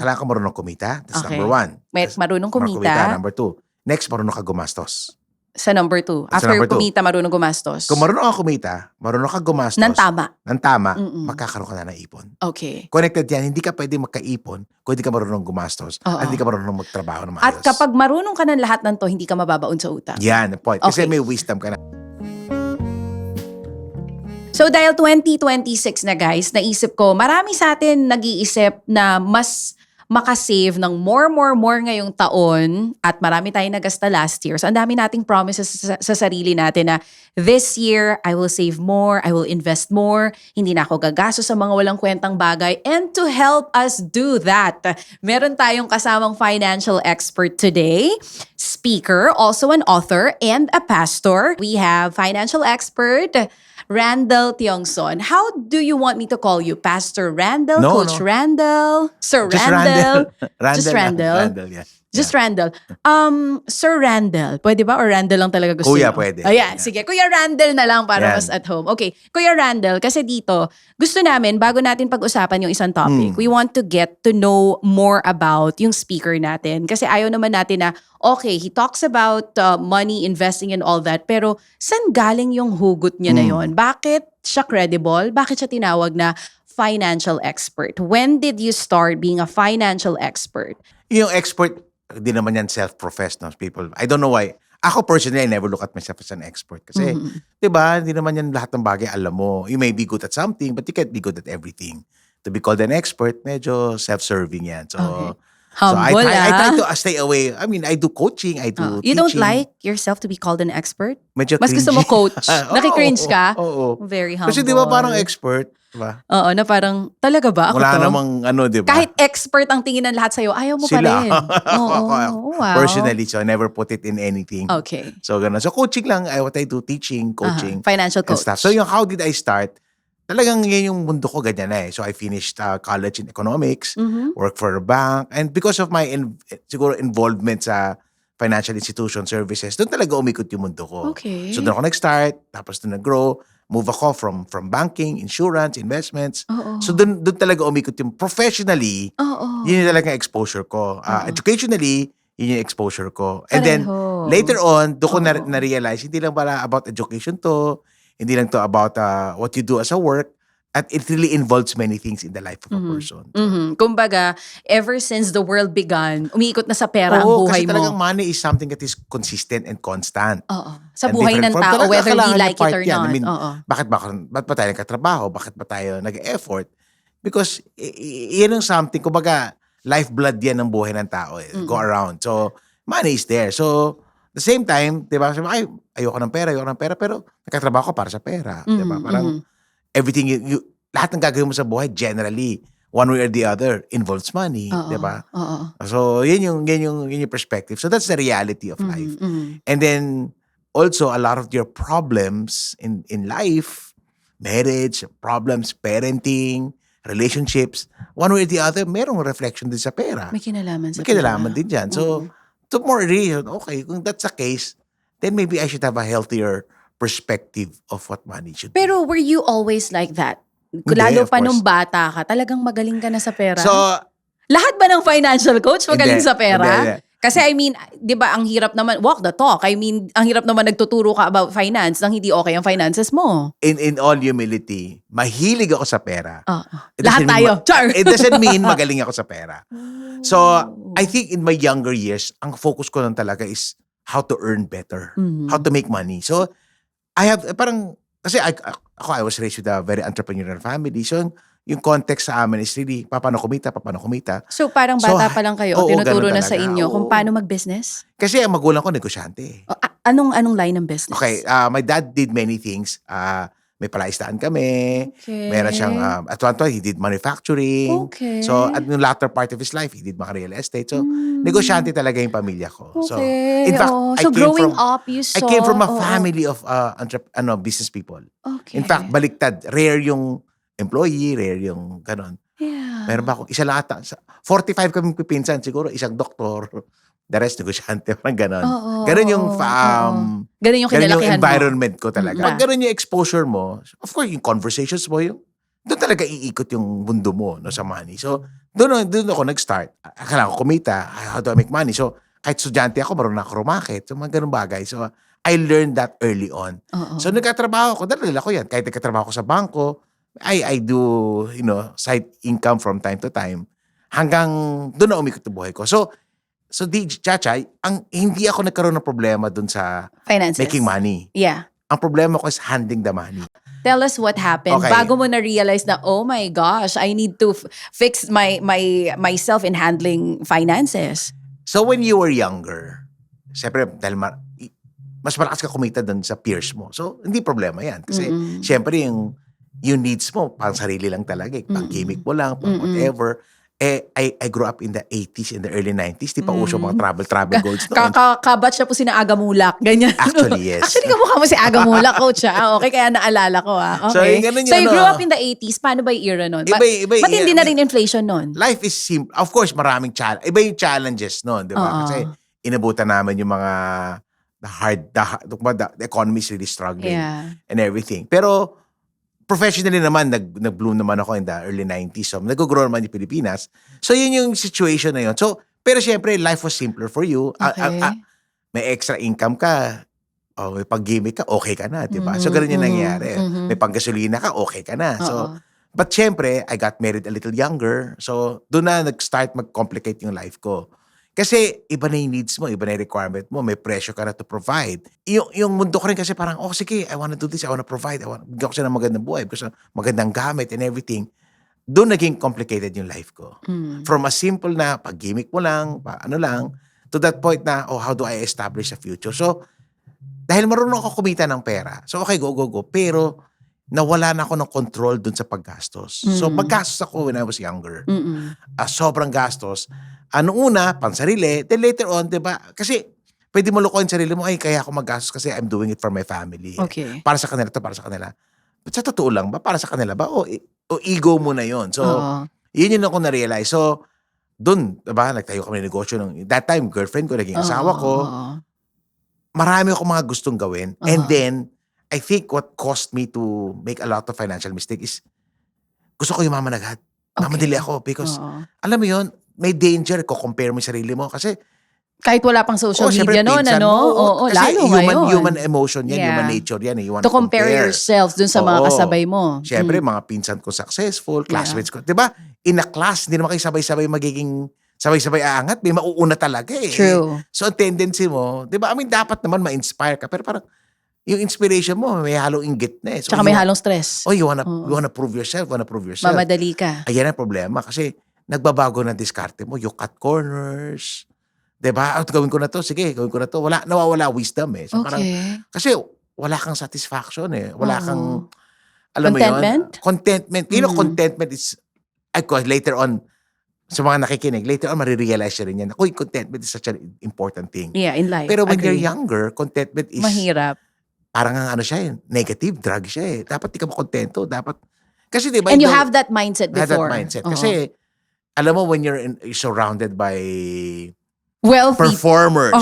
kailangan ka marunong kumita. That's Okay. number one. Tas Marunong kumita. kumita. Number two. Next, marunong ka gumastos. Sa number 2. Sa After number 2. kumita, marunong gumastos. Kung marunong ka kumita, marunong ka gumastos. Nang tama. Ng tama, Mm-mm. magkakaroon ka na ng ipon. Okay. Connected yan, hindi ka pwede magkaipon kung hindi ka marunong gumastos Oo. at hindi ka marunong magtrabaho ng maayos. At kapag marunong ka ng lahat ng to, hindi ka mababaon sa utang. Yan, the point. Kasi Okay. may wisdom ka na. So dahil 2026 na guys, naisip ko, marami sa atin nag-iisip na mas makasave ng more ngayong taon at marami tayong nagasta last year. So ang dami nating promises sa sarili natin na this year, I will save more, I will invest more, hindi na ako gagasto sa mga walang kwentang bagay. And to help us do that, meron tayong kasamang financial expert today, speaker, also an author, and a pastor. We have financial expert, Randall Tiongson. How do you want me to call you? Pastor Randall? No, Coach no. Randall? Sir Just Randall? Randall. Just Randall? Randall, yeah. Just Randall. Sir Randall, pwede ba? Or Randall lang talaga gusto Kuya, niyo? pwede. Ayan, Yeah. sige. Kuya Randall na lang para Yan. mas at home. Okay. Kuya Randall, kasi dito, gusto namin, bago natin pag-usapan yung isang topic, we want to get to know more about yung speaker natin. Kasi ayaw naman natin na, okay, he talks about money, investing and all that, pero saan galing yung hugot niya na yon? Bakit siya credible? Bakit siya tinawag na financial expert? When did you start being a financial expert? Yung expert, di naman yan self-professed, no, people. I don't know why. Ako personally, I never look at myself as an expert. Kasi, di ba, hindi naman yan lahat ng bagay alam mo. You may be good at something, but you can't be good at everything. To be called an expert, medyo self-serving yan. So, Okay. so I Humble, try to stay away. I mean, I do coaching, I do You teaching. don't like yourself to be called an expert? Medyo Mas gusto mo cringy. coach? Nakikringe ka? Oo. Very humble. Kasi di ba parang expert, di ba? Oo, na parang, talaga ba ako Wala to? namang di ba? Kahit expert ang tingin ng lahat sa'yo, ayaw mo pa Sila. rin. Oo, wow. Personally, so I never put it in anything. Okay. So, ganun. So, coaching lang, what I do, teaching, coaching, Financial and coach. stuff. So, yung how did I start? Talagang yan yung mundo ko, ganyan na eh. So, I finished college in economics, worked for a bank, and because of my siguro involvement sa financial institution services, doon talaga umikot yung mundo ko. Okay. So, doon ako nag-start, tapos doon nag-grow, move ako from banking, insurance, investments. Oo. So, doon talaga umikot yung professionally, Oo. yun yung talaga exposure ko. Educationally, yun yung exposure ko. And then, Pareho. later on, doon ko na-realize, hindi lang pala about education to, hindi lang to about what you do as a work, at it really involves many things in the life of a person. Kumbaga, ever since the world began, umiikot na sa pera ang Oo, buhay kasi mo. talagang money is something that is consistent and constant. Oo. Sa And buhay different ng form. tao, Talaga whether we kailangan like niya it part or yan. not. I mean, Oo. bakit ba tayo nagkatrabaho? Bakit ba tayo nag-effort? Because yan yung something, kumbaga, lifeblood yan ng buhay ng tao. Go around. So, money is there. So, the same time, di ba, sabi, ay, ayoko ng pera, pero nagkatrabaho ko para sa pera. Di ba? Parang, everything, lahat ng gagawin mo sa buhay, generally, one way or the other, involves money. Di ba? Oo. So, yun yung perspective. So, that's the reality of life. And then, also, a lot of your problems in life, marriage, problems, parenting, relationships, one way or the other, merong reflection din sa pera. May kinalaman sa May kinalaman pera. din dyan. So, to more reason, okay, kung that's the case, then maybe I should have a healthier perspective of what money should be. Pero were you always like that? Hindi, Lalo of pa course. nung bata ka, talagang magaling ka na sa pera? So, Lahat ba ng financial coach magaling Hindi, sa pera? hindi. Kasi I mean, 'di ba ang hirap naman walk the talk. I mean, ang hirap naman nagtuturo ka about finance nang hindi okay ang finances mo. in all humility, mahilig ako sa pera. It Lahat doesn't tayo. mean Char. It doesn't mean magaling ako sa pera. So, I think in my younger years, ang focus ko lang talaga is how to earn better. How to make money. So, I have, parang, kasi I was raised with a very entrepreneurial family. So, yung context sa amin is really, paano kumita. So parang bata pa lang kayo, oo, tinuturo ganun na sa talaga. inyo kung Oo. paano mag-business? Kasi ang magulang ko, negosyante. Anong line ng business? Okay, my dad did many things. May palaistaan kami. Okay. Meron siyang, at one time, he did manufacturing. Okay. So, at the latter part of his life, he did mga real estate. So, negosyante talaga yung pamilya ko. So, Okay. in fact, So growing up, you I saw... came from a family of business people. Okay. In fact, baliktad. Rare yung employee, rare yung ganon. Yeah. Meron ba ako? Isa lang ata. 45 kami pipinsan. Siguro isang doktor. The rest, negosyante. Parang ganon. Ganon yung Ganun yung ganun yung kinalakihan mo. environment ko talaga. Mm. Pag ganun yung exposure mo, of course, yung conversations mo, doon talaga iikot yung mundo mo no, sa money. So, Doon ako nag-start. Kailangan ko kumita. How do I make money? So, kahit estudyante ako, marunong ako rumakit. So, mga ganun bagay. So, I learned that early on. Oo. So, nagkatrabaho ko. Dahil ko yan. Kahit nagkatrabaho ko sa bangko, I do, side income from time to time. Hanggang doon na umikot yung buhay ko. So Chacha, hindi ako nagkaroon ng problema doon sa Finances. making money. Yeah. Ang problema ko is handling the money. Tell us what happened. Okay. Bago mo na-realize na, oh my gosh, I need to fix myself in handling finances. So when you were younger, siyempre, dahil mas malakas ka kumita doon sa peers mo. So, hindi problema yan. Kasi, siyempre, yung needs mo, pang sarili lang talaga. Pang gimmick mo lang, pang whatever. I grew up in the 80s and the early 90s. Di pa uso mga travel goals noon. Kabatch siya po si na Aga Mulak. Ganyan. Actually, yes. Actually, kamukha mo si Aga Mulak, coach. Okay, kaya naalala ko. Okay. So, yung ganun So, you yun, grew up in the 80s. Paano ba yung era nun? Matindi na rin inflation nun. Life is simple. Of course, maraming challenge. Iba yung challenges noon, di ba? Kasi inabutan namin yung mga the economy is really struggling and everything. Pero professionally naman, nag-bloom naman ako in the early 90s. So, nag-grow naman yung Pilipinas. So, yun yung situation na yun. So, pero syempre, life was simpler for you. Okay. May extra income ka. May pag-gimmick ka, okay ka na, di ba? So, ganun yung nangyari. May pang-gasolina ka, okay ka na. So, but syempre, I got married a little younger. So, doon na nag-start mag-complicate yung life ko. Kasi iba na yung needs mo, iba na yung requirement mo, may pressure ka na to provide. Yung mundo ko rin kasi parang, sige, I wanna do this, I wanna provide, bigyan ko siya ng magandang buhay, because magandang gamit and everything. Doon naging complicated yung life ko. From a simple na pag-gimmick mo lang, to that point na, how do I establish a future? So, dahil marunong ako kumita ng pera, so okay, go. Pero, nawala na ako ng control dun sa paggastos. So, paggastos ako when I was younger. Sobrang gastos. Ano una, pansarili. Then later on, di ba? Kasi, pwede mo lukuhin sarili mo, kaya ako maggastos kasi I'm doing it for my family. Okay. Para sa kanila to, para sa kanila. But sa totoo lang ba? Para sa kanila ba? O ego mo na yon. So, yun ako na-realize. So, dun, diba? Nagtayo kami ng negosyo. That time, girlfriend ko, naging asawa ko. Marami akong mga gustong gawin. And then, I think what caused me to make a lot of financial mistake is gusto ko yumaman agad. Mamadali ako because alam mo yun, may danger ko compare mo yung sarili mo kasi kahit wala pang social media noon, kasi lalo ngayon. human emotion yan, human nature yan. You want to compare yourself dun sa mga kasabay mo. Siyempre, mga pinsan ko successful, classmates ko. Diba? In a class, hindi naman kayo sabay-sabay magiging sabay-sabay aangat. May mauuna talaga eh. True. So, ang tendency mo, diba? I mean, dapat naman ma-inspire ka. Pero parang, yung inspiration mo, may halong inggit na eh. So, tsaka may halong stress. You wanna prove yourself, Mamadali ka. Ayan ang problema. Kasi, nagbabago na diskarte mo. You cut corners. Diba? Gawin ko na to. Sige, gawin ko na to. Nawawala wisdom eh. So, parang, kasi, wala kang satisfaction eh. Wala kang, alam contentment? Mo yun? Contentment. Contentment is, later on, sa mga nakikinig, later on, marirealize rin yan. Contentment is such an important thing. Yeah, in life. Pero when you're younger, contentment is mahirap. Parang negative drug siya eh. Dapat di ka makontento. Dapat, kasi diba? And you have that mindset before. Have that mindset. Kasi, alam mo, when you're surrounded by wealthy performers.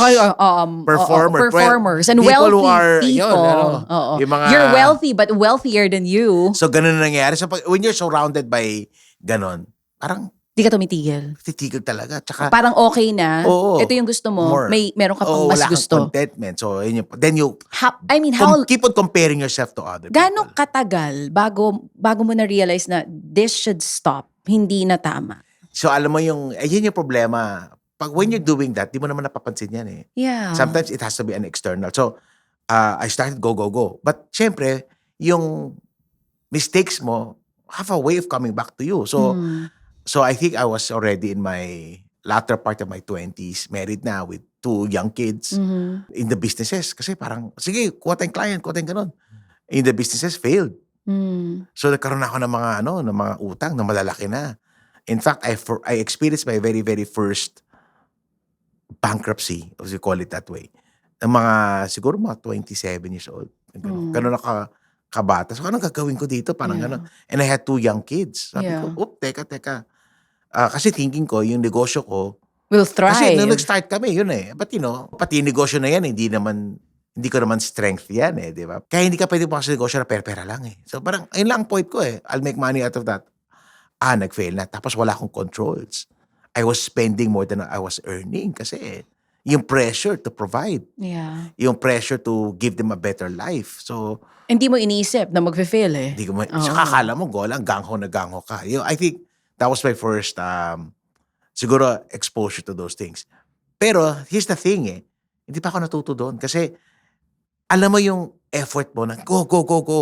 Performers and wealthy people. Yung mga, you're wealthy but wealthier than you. So, ganun na nangyayari. So, when you're surrounded by ganun, parang, di ka tumitigil. Titigil talaga. Tsaka, parang okay na. Ito yung gusto mo. Meron ka pang mas gusto. Wala kang contentment. So, then you keep on comparing yourself to other people. Gano'ng katagal bago mo na-realize na this should stop? Hindi na tama. So, alam mo yun yung problema. When you're doing that, di mo naman napapansin yan eh. Yeah. Sometimes it has to be an external. So, I started go. But, syempre, yung mistakes mo have a way of coming back to you. So I think I was already in my latter part of my 20s, married na with 2 young kids in the businesses. Kasi parang, sige, kuha tayong client, kuha tayong ganun. In the businesses, failed. So nagkaroon ako ng mga utang na malalaki na. In fact, I experienced my very, very first bankruptcy, as we call it that way. Siguro mga 27 years old. Ganun kabata. So, anong gagawin ko dito? Parang gano'n. And I had 2 young kids. Sabi ko, teka. Kasi thinking ko, yung negosyo ko, will thrive. Kasi nung nag-start kami, yun eh. But pati yung negosyo na yan, hindi ko naman strength yan eh, di ba? Kaya hindi ka pwede pa sa negosyo na pera lang eh. So parang, ayun lang ang point ko eh. I'll make money out of that. nag-fail na. Tapos wala akong controls. I was spending more than I was earning kasi yung pressure to provide, Yeah. yung pressure to give them a better life. So, Hindi mo iniisip na magfe-fail eh. hindi ko Oo. saka akala mo, go lang, gangho na gangho ka. I think that was my first, siguro, exposure to those things. Pero, here's the thing hindi pa ako natuto doon. Kasi, alam mo yung effort mo na, go, go, go, go.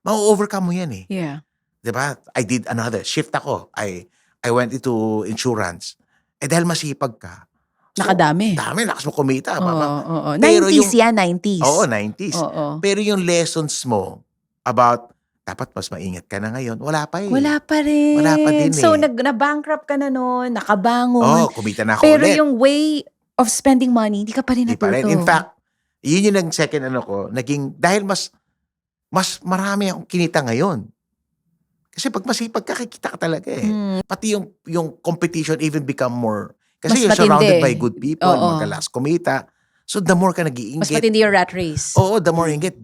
Ma-overcome mo yan eh. Yeah. Diba? I did another shift ako. I went into insurance. Dahil masipag ka. Nakadami. Dami, lakas mo kumita. Oo. Pero 90s yan, 90s. Oo, 90s. Oo. Pero yung lessons mo about, dapat mas maingat ka na ngayon, wala pa eh. Wala pa rin. Wala pa din So, eh. na-bankrupt ka na noon, nakabangon. Kumita na ako Pero ulit. yung way of spending money, hindi ka pa rin Hindi natuto. pa rin. In fact, yun yung second ko, naging, dahil mas marami akong kinita ngayon. Kasi pag masipag ka, kikita ka talaga eh. Pati yung competition even become more, kasi Mas you're matindi. surrounded by good people, Oo. magalas kumita. So the more ka Mas nag-iinggit. matindi yung rat race. Oo, the more inggit.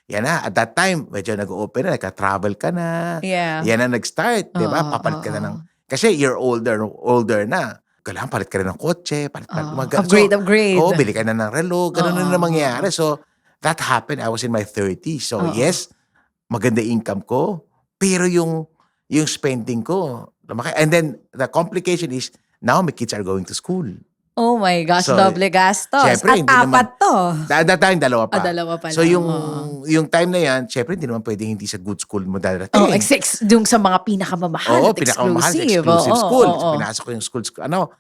Yan na. At that time, medyo nag-open na, nagka-travel ka na. Yeah. Yan na nag-start, di ba? Oo, Papalit ka na oo. ng, kasi you're older na. Kailangan palit ka rin ng kotse, palit Upgrade. Oo, bili ka na ng relo, ganun na mangyayari. Oo. So, that happened. I was in my 30s. So, Oo. yes, maganda income ko. Pero yung spending ko, lumaki. And then, the complication is, now my kids are going to school. Oh my gosh, So, doble gastos. syempre, At hindi naman- 4 to. That time, dalawa pa. Dalawa pa So, lang, yung time na yan, syempre, hindi naman pwedeng hindi sa good school mo darating. Oh, yung sa mga pinakamamahal Oo, at pinakamamahal, exclusive. exclusive Oo, school. oo, So, pinasok ko yung school.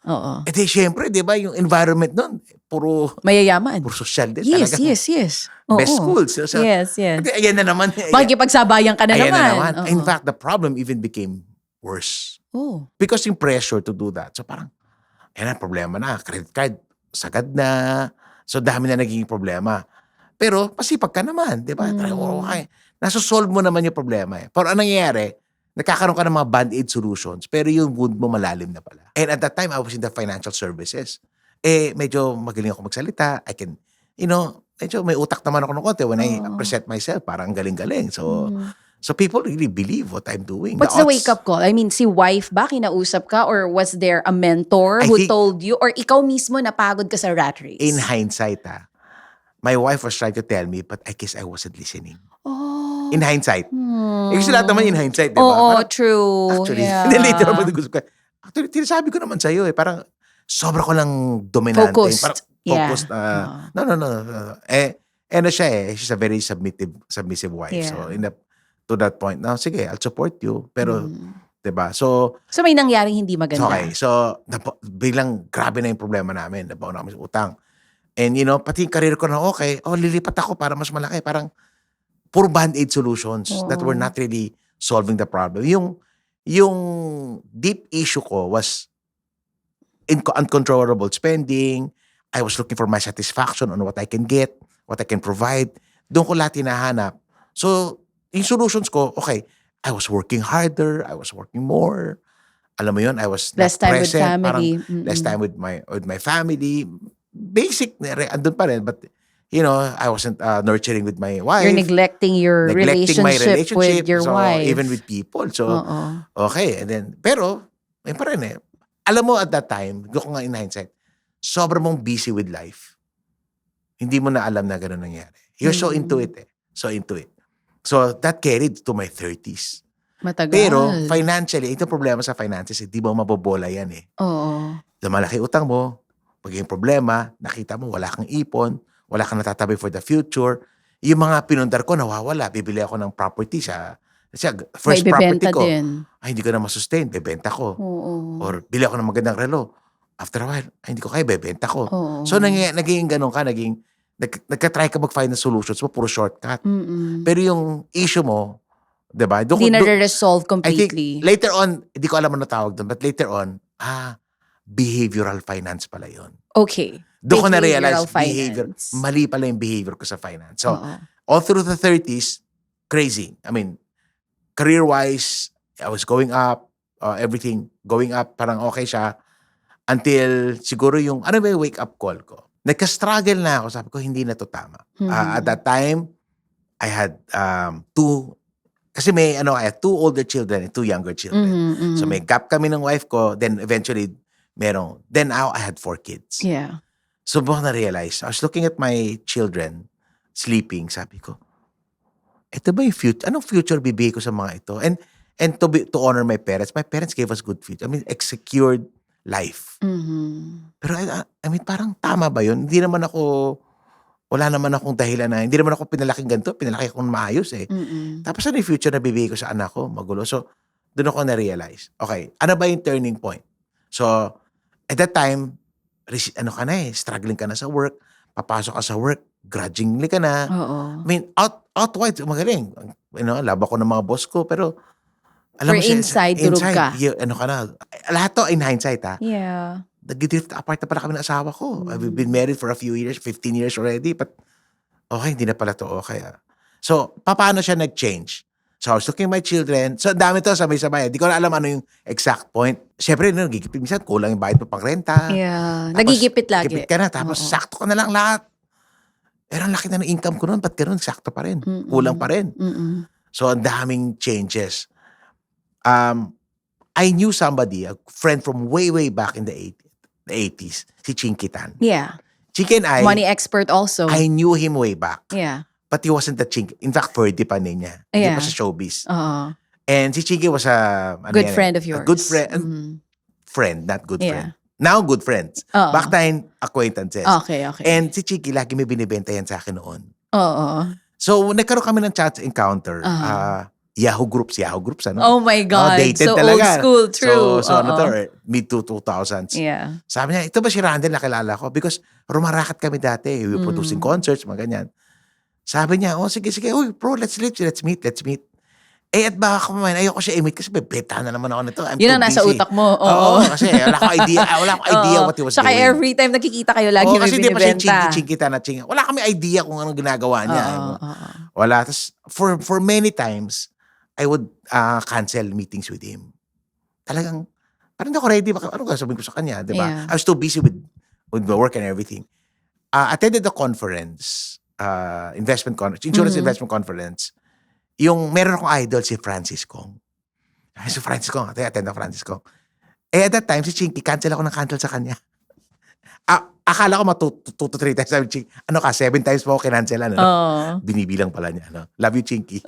Oo. Di, syempre, di ba, yung environment nun, puro Mayayaman. social din. Yes, talaga. yes. Oo. Best schools. So, Yes. ayan na naman. Makikipagsabayan ka na Ayan naman. na naman. Oo. In fact, the problem even became worse. Oh. Because yung pressure to do that. So parang, ayan na, problema na. Credit card, sagad na. So dami na naging problema. Pero pasipag ka naman, di ba? Try mo, okay. Nasosolve mo naman yung problema eh. Pero anong nangyayari? Nagkakaroon ka ng mga band-aid solutions, pero yung wound mo malalim na pala. And at that time, I was in the financial services. Medyo magaling ako magsalita. I can, medyo may utak naman ako ng konti when I present myself. Parang galing-galing. So people really believe what I'm doing. What's the wake-up call? I mean, si wife ba kinausap ka or was there a mentor I who think- told you or ikaw mismo napagod ka sa rat race? In hindsight, my wife was trying to tell me, but I guess I wasn't listening. Oh. In hindsight. Kasi lahat naman in hindsight, di ba? Oo, Parang, true. actually, Yeah. then later on, gusto ko, actually, tinasabi ko naman sa'yo parang sobra ko lang dominante. Focused. Parang Yeah. focused. No. Ano siya she's a very submissive wife. Yeah. So, to that point, now, sige, I'll support you. Pero, di ba? So, So may nangyaring hindi maganda. okay. So, biglang grabe na yung problema namin. Nabaon na kami sa utang. And pati yung career ko na okay, lilipat ako para mas malaki. Parang, puro band-aid solutions that were not really solving the problem. Yung deep issue ko was uncontrollable spending. I was looking for my satisfaction on what I can get, what I can provide. Doon ko lahat hinahanap. So, yung solutions ko, okay, I was working harder, I was working more. Alam mo yun, I was Less not time with present, family. parang less time with my family. Basic, andun pa rin, but I wasn't nurturing with my wife. You're neglecting your Neglecting my relationship with your so, wife. even with people. So, Oo. okay. And then, pero, may pa rin Alam mo at that time, doon ko nga in hindsight, sobrang mong busy with life. Hindi mo na alam na gano'n nangyari. You're so into it So into it. So, that carried to my 30s. Matagal. Pero, financially, ito problema sa finances, hindi mo mabobola yan Oo. Lumalaki utang mo, pagiging problema, nakita mo, wala kang ipon, wala kang natatabi for the future. Yung mga pinundar ko, nawawala. Bibili ako ng property first May property bibenta ko. din. Ay, hindi ko na masustain, bebenta ko. Oo. Or bili ako ng magandang relo. After a while, ay, hindi ko kaya, bebenta ko. Oo. So, naging ganun ka, nagka-try ka mag-find ng solutions mo, puro shortcut. Pero yung issue mo, diba? Hindi na-resolve I think completely. later on, hindi ko alam ano tawag doon, but later on, behavioral finance pala yun. Okay. Doon ko Behavioral na-realize, behavior, finance. mali pala yung behavior ko sa finance. So, Oo. all through the 30s, crazy. I mean, career-wise, I was going up, everything going up, parang okay siya. Until siguro yung, ano ba yung wake-up call ko? Nagka-struggle na ako, sabi ko, hindi na to tama. At that time, I had 2 Kasi I have 2 older children and 2 younger children. So may gap kami ng wife ko, then eventually, then I had 4 kids. Yeah. So buong na-realize, I was looking at my children, sleeping, sabi ko, ito ba yung future? Anong future bibigay ko sa mga ito? And to honor my parents gave us good future. I mean, secured life. Pero parang tama ba yun? Wala naman akong dahilan na, hindi naman ako pinalaking ganito, pinalaki akong maayos eh. Tapos ano yung future na bibigay ko sa anak ko? Magulo. So, doon ako na-realize. Okay, ano ba yung turning point? So, at that time, struggling ka na sa work, papasok ka sa work, grudgingly ka na. Oo. I mean, outward, magaling. Laba ko ng mga boss ko, pero alam For mo siya, inside, durog ka. Lahat to in hindsight ha. Yeah. Nag-drift apart na pala kami ng asawa ko. We've been married for a few years, 15 years already, but okay, hindi na pala to okay. So, paano siya nag-change? So, I was looking at my children. So, dami to, sabay-sabay. Di ko na alam ano yung exact point. Siyempre, nagigipit. Minsan, kulang yung bayad mo pang renta. Yeah. Tapos, Nagigipit lagi. Gipit ka na. Tapos, sakto ka na lang lahat. Pero ang laki na ng income ko noon. Ba't ganun? Sakto pa rin. Kulang pa rin. So, ang daming changes. I knew somebody, a friend from way, way back in the 80s, si Chinky Tan. Yeah. Chinky and Money expert also. I knew him way back. Yeah. But he wasn't the Chinky. In fact, Ferdy pa niya. Hindi pa sa showbiz. And si Chinky was a good friend of yours. A good friend. Friend, not good friend. Now, good friends. Oo. Back then, acquaintances. Okay. And si Chinky, lagi may binibenta yan sa akin noon. Oo. So, nagkaroon kami ng chat encounter. Yahoo Groups, ano? Oh my God. Dated so talaga. old school, true. So ano to, mid-2000s. Yeah. Sabi niya, ito ba si Randall nakilala ko? Because rumarakat kami dati. We were producing concerts, mga ganyan. Sabi niya, sige. Uy, bro, let's meet. At baka kumain, ayoko siya i-meet kasi bebeta na naman ako nito. Yun ang nasa utak mo. Oo, kasi wala akong idea what he was Saka doing. every time nakikita kayo, lagi may kasi di pa siya binibenta. Chinky na Chinky. Wala kami idea kung anong ginagawa niya. Wala. Tapos, for many times, I would cancel meetings with him. Talagang, parang hindi ako ready. Ano sabihin ko sa kanya, di ba? Yeah. I was too busy with the work and everything. Attended the conference, insurance investment conference. Yung meron akong idol, si Francis Kong. Si Francis Kong, attend na Francis Kong. At that time, si Chinky, cancel ako ng cancel sa kanya. Akala ko 2 to 3 times. Sabi, Chinky, 7 times po ako kinancelan. Binibilang pala niya. Love you, Chinky.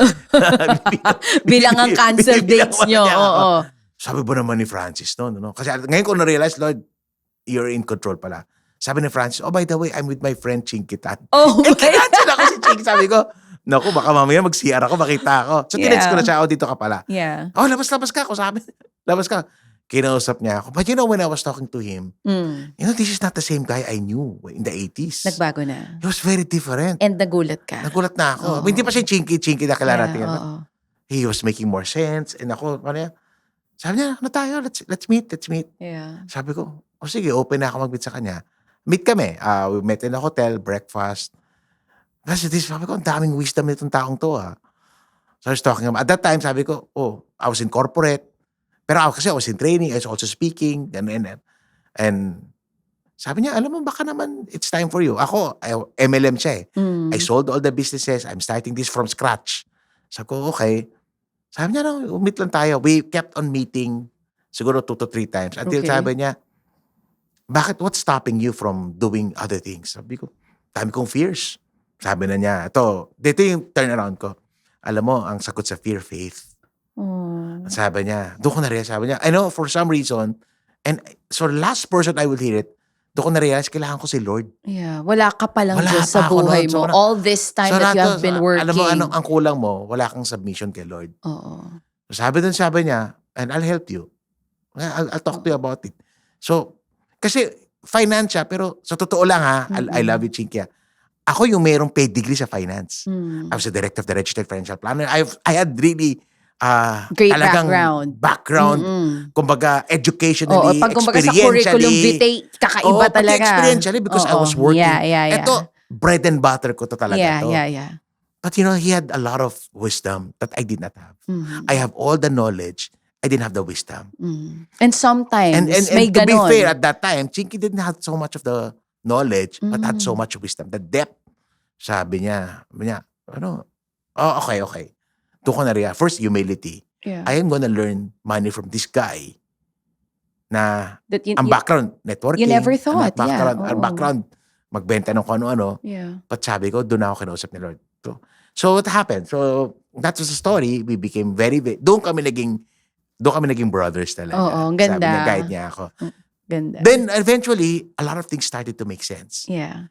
Bilang ang cancel dates nyo. Sabi ba naman ni Francis, no? Kasi ngayon ko na-realize, Lord, you're in control pala. Sabi ni Francis, by the way, I'm with my friend Chinky Tan. Kinancel ako si Chinky. Sabi ko, naku, baka mamaya mag-CR ako, makita ako. So, tinext ko na siya, dito ka pala. Yeah. Labas ka ako. Sabi, labas ka. Kinausap niya ako. But when I was talking to him, this is not the same guy I knew in the 80s. Nagbago na. He was very different. And nagulat ka. Nagulat na ako. Hindi pa siya Chinky na kilala natin. He was making more sense. And ako, sabi niya, tayo? Let's meet. Yeah. Sabi ko, sige, open na ako mag-meet sa kanya. Meet kami. We met in a hotel, breakfast. Kasi sabi ko, ang daming wisdom nitong taong to. So I was talking about, at that time, sabi ko, I was in corporate. Pero kasi I was in training, I was also speaking, and sabi niya, alam mo, baka naman, it's time for you. Ako, MLM siya I sold all the businesses, I'm starting this from scratch. Sabi ko, okay. Sabi niya, meet lang tayo. We kept on meeting, siguro 2 to 3 times. Until sabi niya, what's stopping you from doing other things? Sabi ko, dami kong fears. Sabi na niya, dito yung turnaround ko. Alam mo, ang sagot sa fear, faith. Sabi niya, doon ko na-realize, sabi niya, I know for some reason, and so last person I will hear it, doon ko na-realize, kailangan ko si Lord. Yeah, wala ka palang Wala Diyos sa pa ako buhay nun. mo. So, all this time that you have been working. Alam mo, ang kulang mo, wala kang submission kay Lord. Sabi niya, and I'll help you. I'll talk to you about it. So, kasi finance siya, pero sa totoo lang I love you, Chinky. Ako yung mayroong paid degree sa finance. I was a director of the Registered Financial Planner. I had really great talagang background. Kumbaga, educationally, pag kumbaga sa curriculum vitae, kakaiba talaga. Experientially, because I was working. Yeah. Ito, bread and butter ko to talaga. Yeah. But he had a lot of wisdom that I did not have. I have all the knowledge. I didn't have the wisdom. And sometimes, and may to be ganon. fair, at that time, Chinky didn't have so much of the knowledge, but had so much wisdom. The depth, sabi niya, okay. doon ko na first, humility. Yeah. I am gonna learn money from this guy na That ang background, networking. you never thought, Ang oo. background, magbenta ng kung ano-ano. Yeah. But sabi ko, doon ako kinausap ni Lord. So what happened? So that was the story. We became doon kami naging brothers talaga. Oo, ang ganda. Sabi niya, guide niya ako. Ganda. Then eventually, a lot of things started to make sense. Yeah.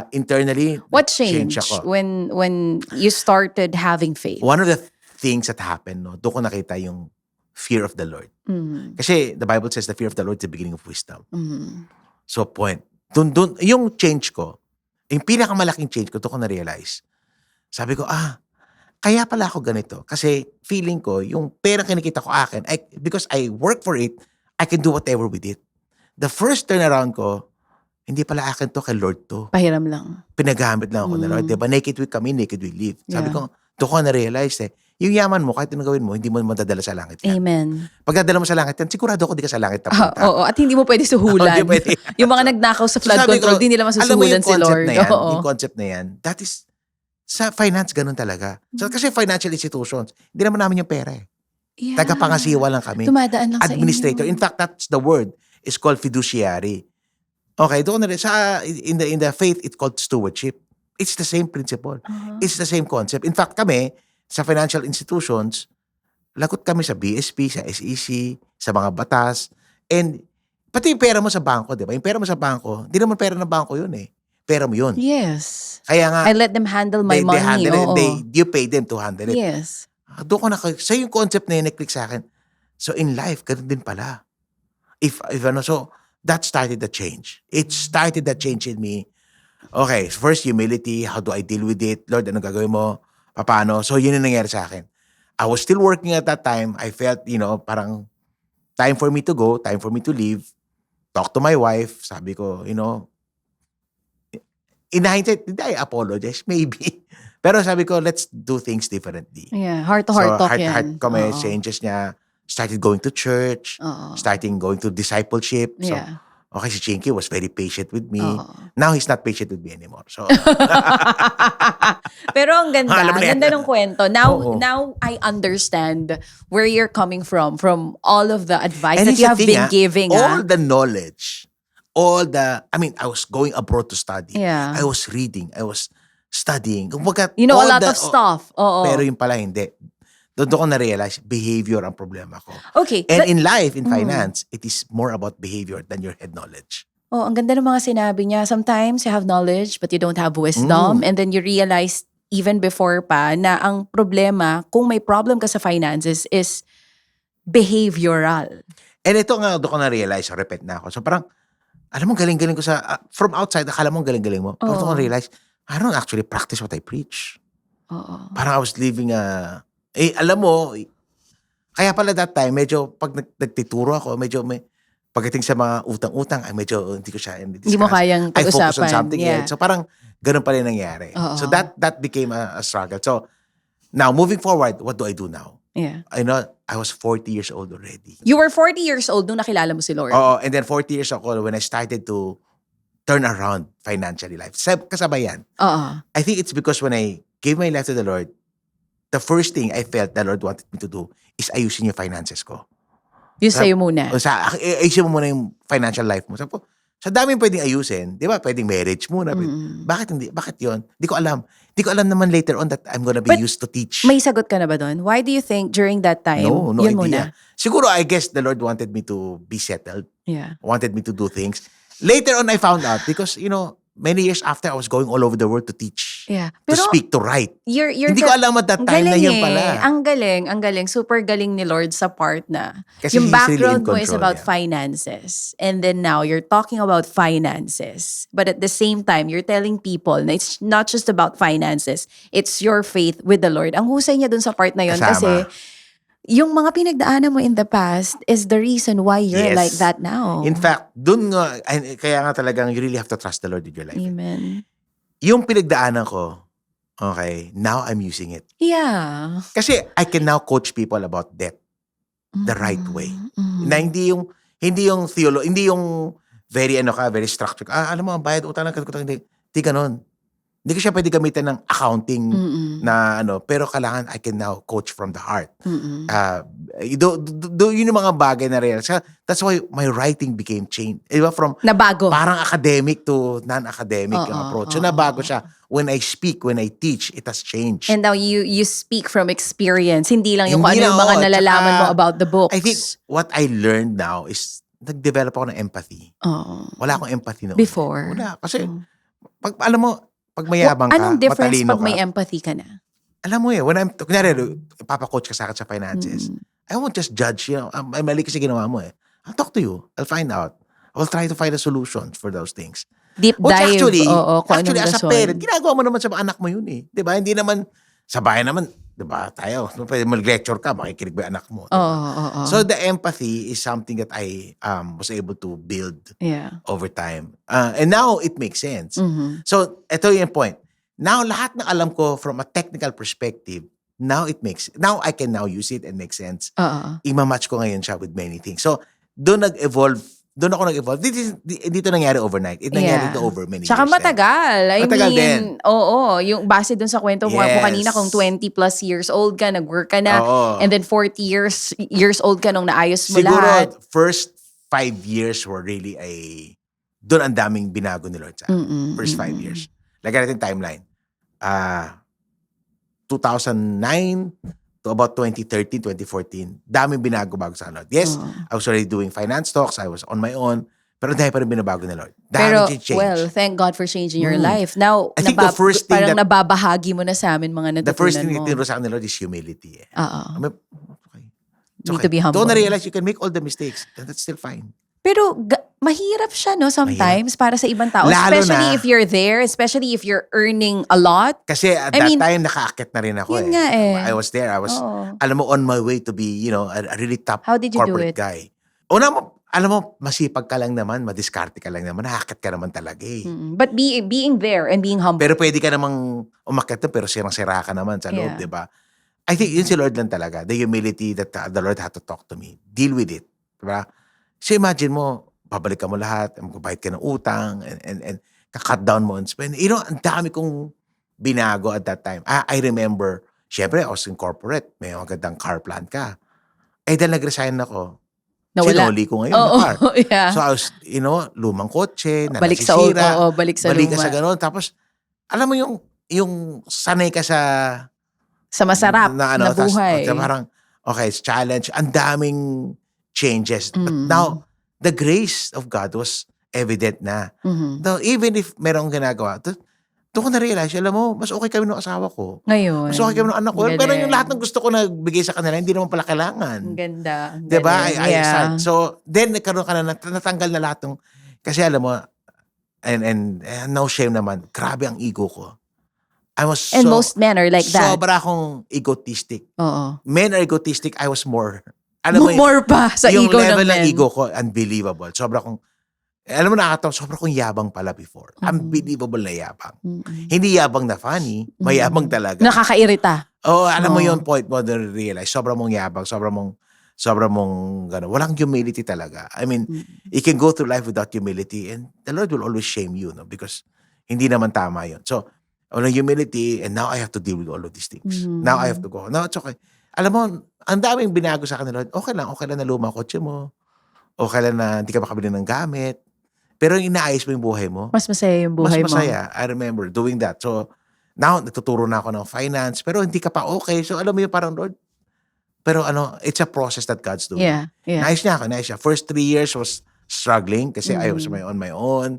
Internally, What changed ako. when you started having faith? One of the things that happened, doon ko nakita yung fear of the Lord. Mm. Kasi the Bible says the fear of the Lord is the beginning of wisdom. Mm. So point. Doon, yung change ko, yung pinakamalaking change ko, doon ko na-realize. Sabi ko, kaya pala ako ganito. Kasi feeling ko, yung perang kinikita ko akin, because I work for it, I can do whatever with it. The first turnaround ko, hindi pala akin to, kay Lord to. Pahiram lang. Pinagamit lang ako na Lord. Diba? Naked we come in, naked we leave. Sabi Yeah. ko, doon ko na-realize yung yaman mo, kahit anong gawin mo, hindi mo madadala sa langit yan. Amen. Pag dadala mo sa langit yan, sigurado ako di ka sa langit napunta. Oo, at hindi mo pwede suhulan. Hindi pwede. Yung mga nagnakaw sa flood Sabi ko, control, di nila alam mo masusuhulan yung si concept Lord. na yan, Oo. yung concept na yan, that is, sa finance, ganun talaga. So, kasi financial institutions, hindi naman namin yung pera eh. Yeah. Tagapangasiwa lang kami. Dumadaan lang Administrator. sa inyo. In fact, that's the word. It's called fiduciary. Okay, doon na rin. In the faith, it's called stewardship. It's the same principle. Uh-huh. It's the same concept. In fact, kami, sa financial institutions, lagot kami sa BSP, sa SEC, sa mga batas, and pati yung pera mo sa bangko, di ba? Yung pera mo sa bangko, hindi naman pera ng bangko yun eh. Pera mo yun. Yes. Kaya nga, I let them handle my they money. handle it, Oo. you pay them to handle it. Yes. Doon ko so yung concept na yun, na-click sa akin. So in life, ganun din pala. So that started the change. It started the change in me. Okay, first humility, how do I deal with it? Lord, anong gagawin mo? Paano? So yun yung nangyari sa akin. I was still working at that time. I felt, parang time for me to go, time for me to leave. Talk to my wife. Sabi ko, in hindsight, did I apologize? Maybe. Pero sabi ko, let's do things differently. Yeah, heart-to-heart talk yan. Heart kami, Oo. changes niya. Started going to church. Oo. Starting going to discipleship. So, Yeah. okay, si Chinky was very patient with me. Oo. Now, he's not patient with me anymore. So, Pero ang ganda. Alam mo na yan. Ganda ng kwento. Oo. Now I understand where you're coming from all of the advice and that it's you the have thing, been giving. all the knowledge, I was going abroad to study. Yeah. I was reading. I was studying. Kumbaga, You know a all lot of stuff. Oo. Pero yung pala hindi. Doon ko na-realize, behavior ang problema ko. Okay. And but- in life, in finance, it is more about behavior than your head knowledge. Oh, ang ganda ng mga sinabi niya. Sometimes you have knowledge but you don't have wisdom. And then you realize even before pa na ang problema, kung may problem ka sa finances, is behavioral. And ito nga, doon ko na-realize, repeat na ako. So parang, alam mo, galing-galing ko from outside, akala mo galing-galing mo. Pero doon ko na-realize, I don't actually practice what I preach. Oo. Parang I was living alam mo, kaya pala that time, medyo, pag nagtituro ako, medyo pagdating sa mga utang-utang, medyo hindi ko siya Hindi mo kayang I focus on pag-usapan. something Yeah. else. So parang, ganun pala yung nangyari. Oo. So that became a struggle. So, now, moving forward, what do I do now? Yeah. I was 40 years old already. You were 40 years old nung nakilala mo si Lord. And then 40 years old when I started to turn around financially life. Kasabay yan. Oo. I think it's because when I gave my life to the Lord, the first thing I felt the Lord wanted me to do is ayusin yung finances ko. Yun sa'yo muna. Ayusin mo muna yung financial life mo. Sabi ko, sa daming pwedeng ayusin, di ba? Pwedeng marriage muna. Bakit hindi? Bakit yun? Di ko alam. Di ko alam naman later on that I'm gonna be But used to teach. May sagot ka na ba doon? Why do you think during that time, No yun idea. muna? Siguro, I guess the Lord wanted me to be settled. Yeah. Wanted me to do things. Later on, I found out because, many years after, I was going all over the world to teach, Yeah. to speak, to write. You're Hindi ko alam at that time na yun pala. Ang galing. Super galing ni Lord sa part na Kasi yung he's really in background mo is control, about yeah. finances. And then now, you're talking about finances. But at the same time, you're telling people na it's not just about finances. It's your faith with the Lord. Ang husay niya dun sa part na yun Kasama. kasi yung mga pinagdaanan mo in the past is the reason why you're Yes. like that now. In fact, dun nga, kaya nga talagang you really have to trust the Lord with your life. Amen. Yung pinagdaanan ko, okay, now I'm using it. Yeah. Kasi I can now coach people about debt the right way. Na hindi yung very very structured. Alam mo, bayad utang ng hindi ganun. Hindi ko siya pwede gamitan ng accounting Mm-mm. na pero kailangan I can now coach from the heart. Mm-mm. Yun yung mga bagay na real. That's why my writing became changed. Diba? From Nabago. parang academic to non-academic yung approach. So nabago siya. When I speak, when I teach, it has changed. And now you speak from experience. Hindi lang yung Hindi kung ano yung na, mga oo. nalalaman Tsaka, mo about the books. I think what I learned now is nag-develop ako ng empathy. Oo. Wala akong empathy noon. Before. Wala. Kasi, Oh. alam mo, pag mayabang ka, Anong difference matalino pag may ka, empathy ka na? alam mo when kunyari, papacoach ka sa akin sa finances, I won't just judge you. Ay, mali kasi ginawa mo eh. I'll talk to you. I'll find out. I'll try to find a solution for those things. Deep Which dive. Oo, kung actually anong as a rason. parent, ginagawa mo naman sa mga anak mo yun eh. Di ba? Hindi naman, sa bahay naman, di ba, tayo, pwede mag-lecture ka, makikinig ba yung anak mo? Diba? Oo. So the empathy is something that I was able to build Yeah. over time. And now it makes sense. Mhm. So ito yung point. Now lahat ng alam ko from a technical perspective, now I can now use it and make sense. Oo. Imamatch ko ngayon siya with many things. So doon ako nag-evolve. Dito nangyari overnight. It nangyari Yeah. over many Tsaka years. matagal. Matagal I mean, oo. Yung base dun sa kwento mo Yes. kanina, kung 20 plus years old ka, nag-work ka na, Oo. and then 40 years old ka nung naayos mo Siguro, lahat. first 5 years were really doon ang daming binago ni Lord sa akin. Mm-mm, First 5 mm-mm. years. Lagyan natin timeline. 2009 to about 2013, 2014, daming binago bago sa Lord. Yes, Oo. I was already doing finance talks. I was on my own. Pero dahil pa rin binabago ni Lord. Pero, Daming change. well, thank God for changing your life. Now, I think the first thing parang that- nababahagi mo na sa amin mga The first natutunan thing mo. na tinuro sa akin ni Lord is humility. Oo. Okay. It's Need to be humble. Don't realize you can make all the mistakes. And that's still fine. Pero mahirap siya, no, sometimes, para sa ibang tao. Lalo Especially na- if you're there, especially if you're earning a lot. Kasi at I that mean, time, nakaakit na rin ako yun nga eh. I was there. I was, Oo. alam mo, on my way to be, a really top How did you do corporate it? guy. Una mo, alam mo, masipag ka lang naman, madiskarte ka lang naman, nakakit ka naman talaga eh. But being there and being humble. Pero pwede ka namang umakyat doon, pero sirang-sira ka naman sa loob, Yeah. di ba? I think yun si Lord lang talaga. The humility that the Lord had to talk to me. Deal with it. Di ba? So imagine mo, babalik ka mo lahat, magbabayad ka ng utang, and kakat down mo and spend. Ang dami kong binago at that time. I remember, syempre, I was in corporate. May magandang car plan ka. Dahil nag-resign ako, Nawala. sinuli ko ngayon Oo, na car. yeah. So I was, lumang kotse, na Balik sa old, nasisira. oo, balik sa Balik ka luma. sa gano'n. Tapos, alam mo yung sanay ka sa Sa masarap na buhay. Parang, okay, it's challenge. Ang daming changes. But Mm. now, the grace of God was evident na. Mhm. Now, even if merong ginagawa, doon ko na-realize, alam mo, mas okay kami ng asawa ko. Ngayon. Mas okay kami ng anak ko. Ang Pero yung galing. lahat ng gusto ko na bigay sa kanila, hindi naman pala kailangan. Ang ganda. Ang Diba? galing. I Yeah. start. So, then nagkaroon ka na, natanggal na lahat ng, kasi alam mo, and no shame naman, grabe ang ego ko. I was And most men are like that. Sobra akong egotistic. Oo. Men are egotistic, I was more. Alam mo, More pa sa yung ego level ng ng men. ego ko, unbelievable. Sobra kong, alam mo nakakatawa, sobra kong yabang pala before. Unbelievable na yabang. Mm-mm. Hindi yabang na funny, mayabang talaga. Nakakairita. Oh, alam mo Oo. yung point mo na realize, sobra mong yabang, sobra mong gano'n. Walang humility talaga. I mean, you can go through life without humility and the Lord will always shame you, no? Because hindi naman tama yun. So, walang humility and now I have to deal with all of these things. Now I have to go. No, it's okay. Alam mo, ang daming binago sa akin, Lord. Okay lang na luma kotse mo. Okay lang na hindi ka makabili ng gamit. Pero yung inaayos mo yung buhay mo, Mas masaya yung buhay mas masaya. I remember doing that. So, now, natuturo na ako ng finance, pero hindi ka pa okay. So, alam mo yung parang, Lord, pero it's a process that God's doing. Yeah. Yeah. Nice niya. First 3 years was struggling kasi I was on my own.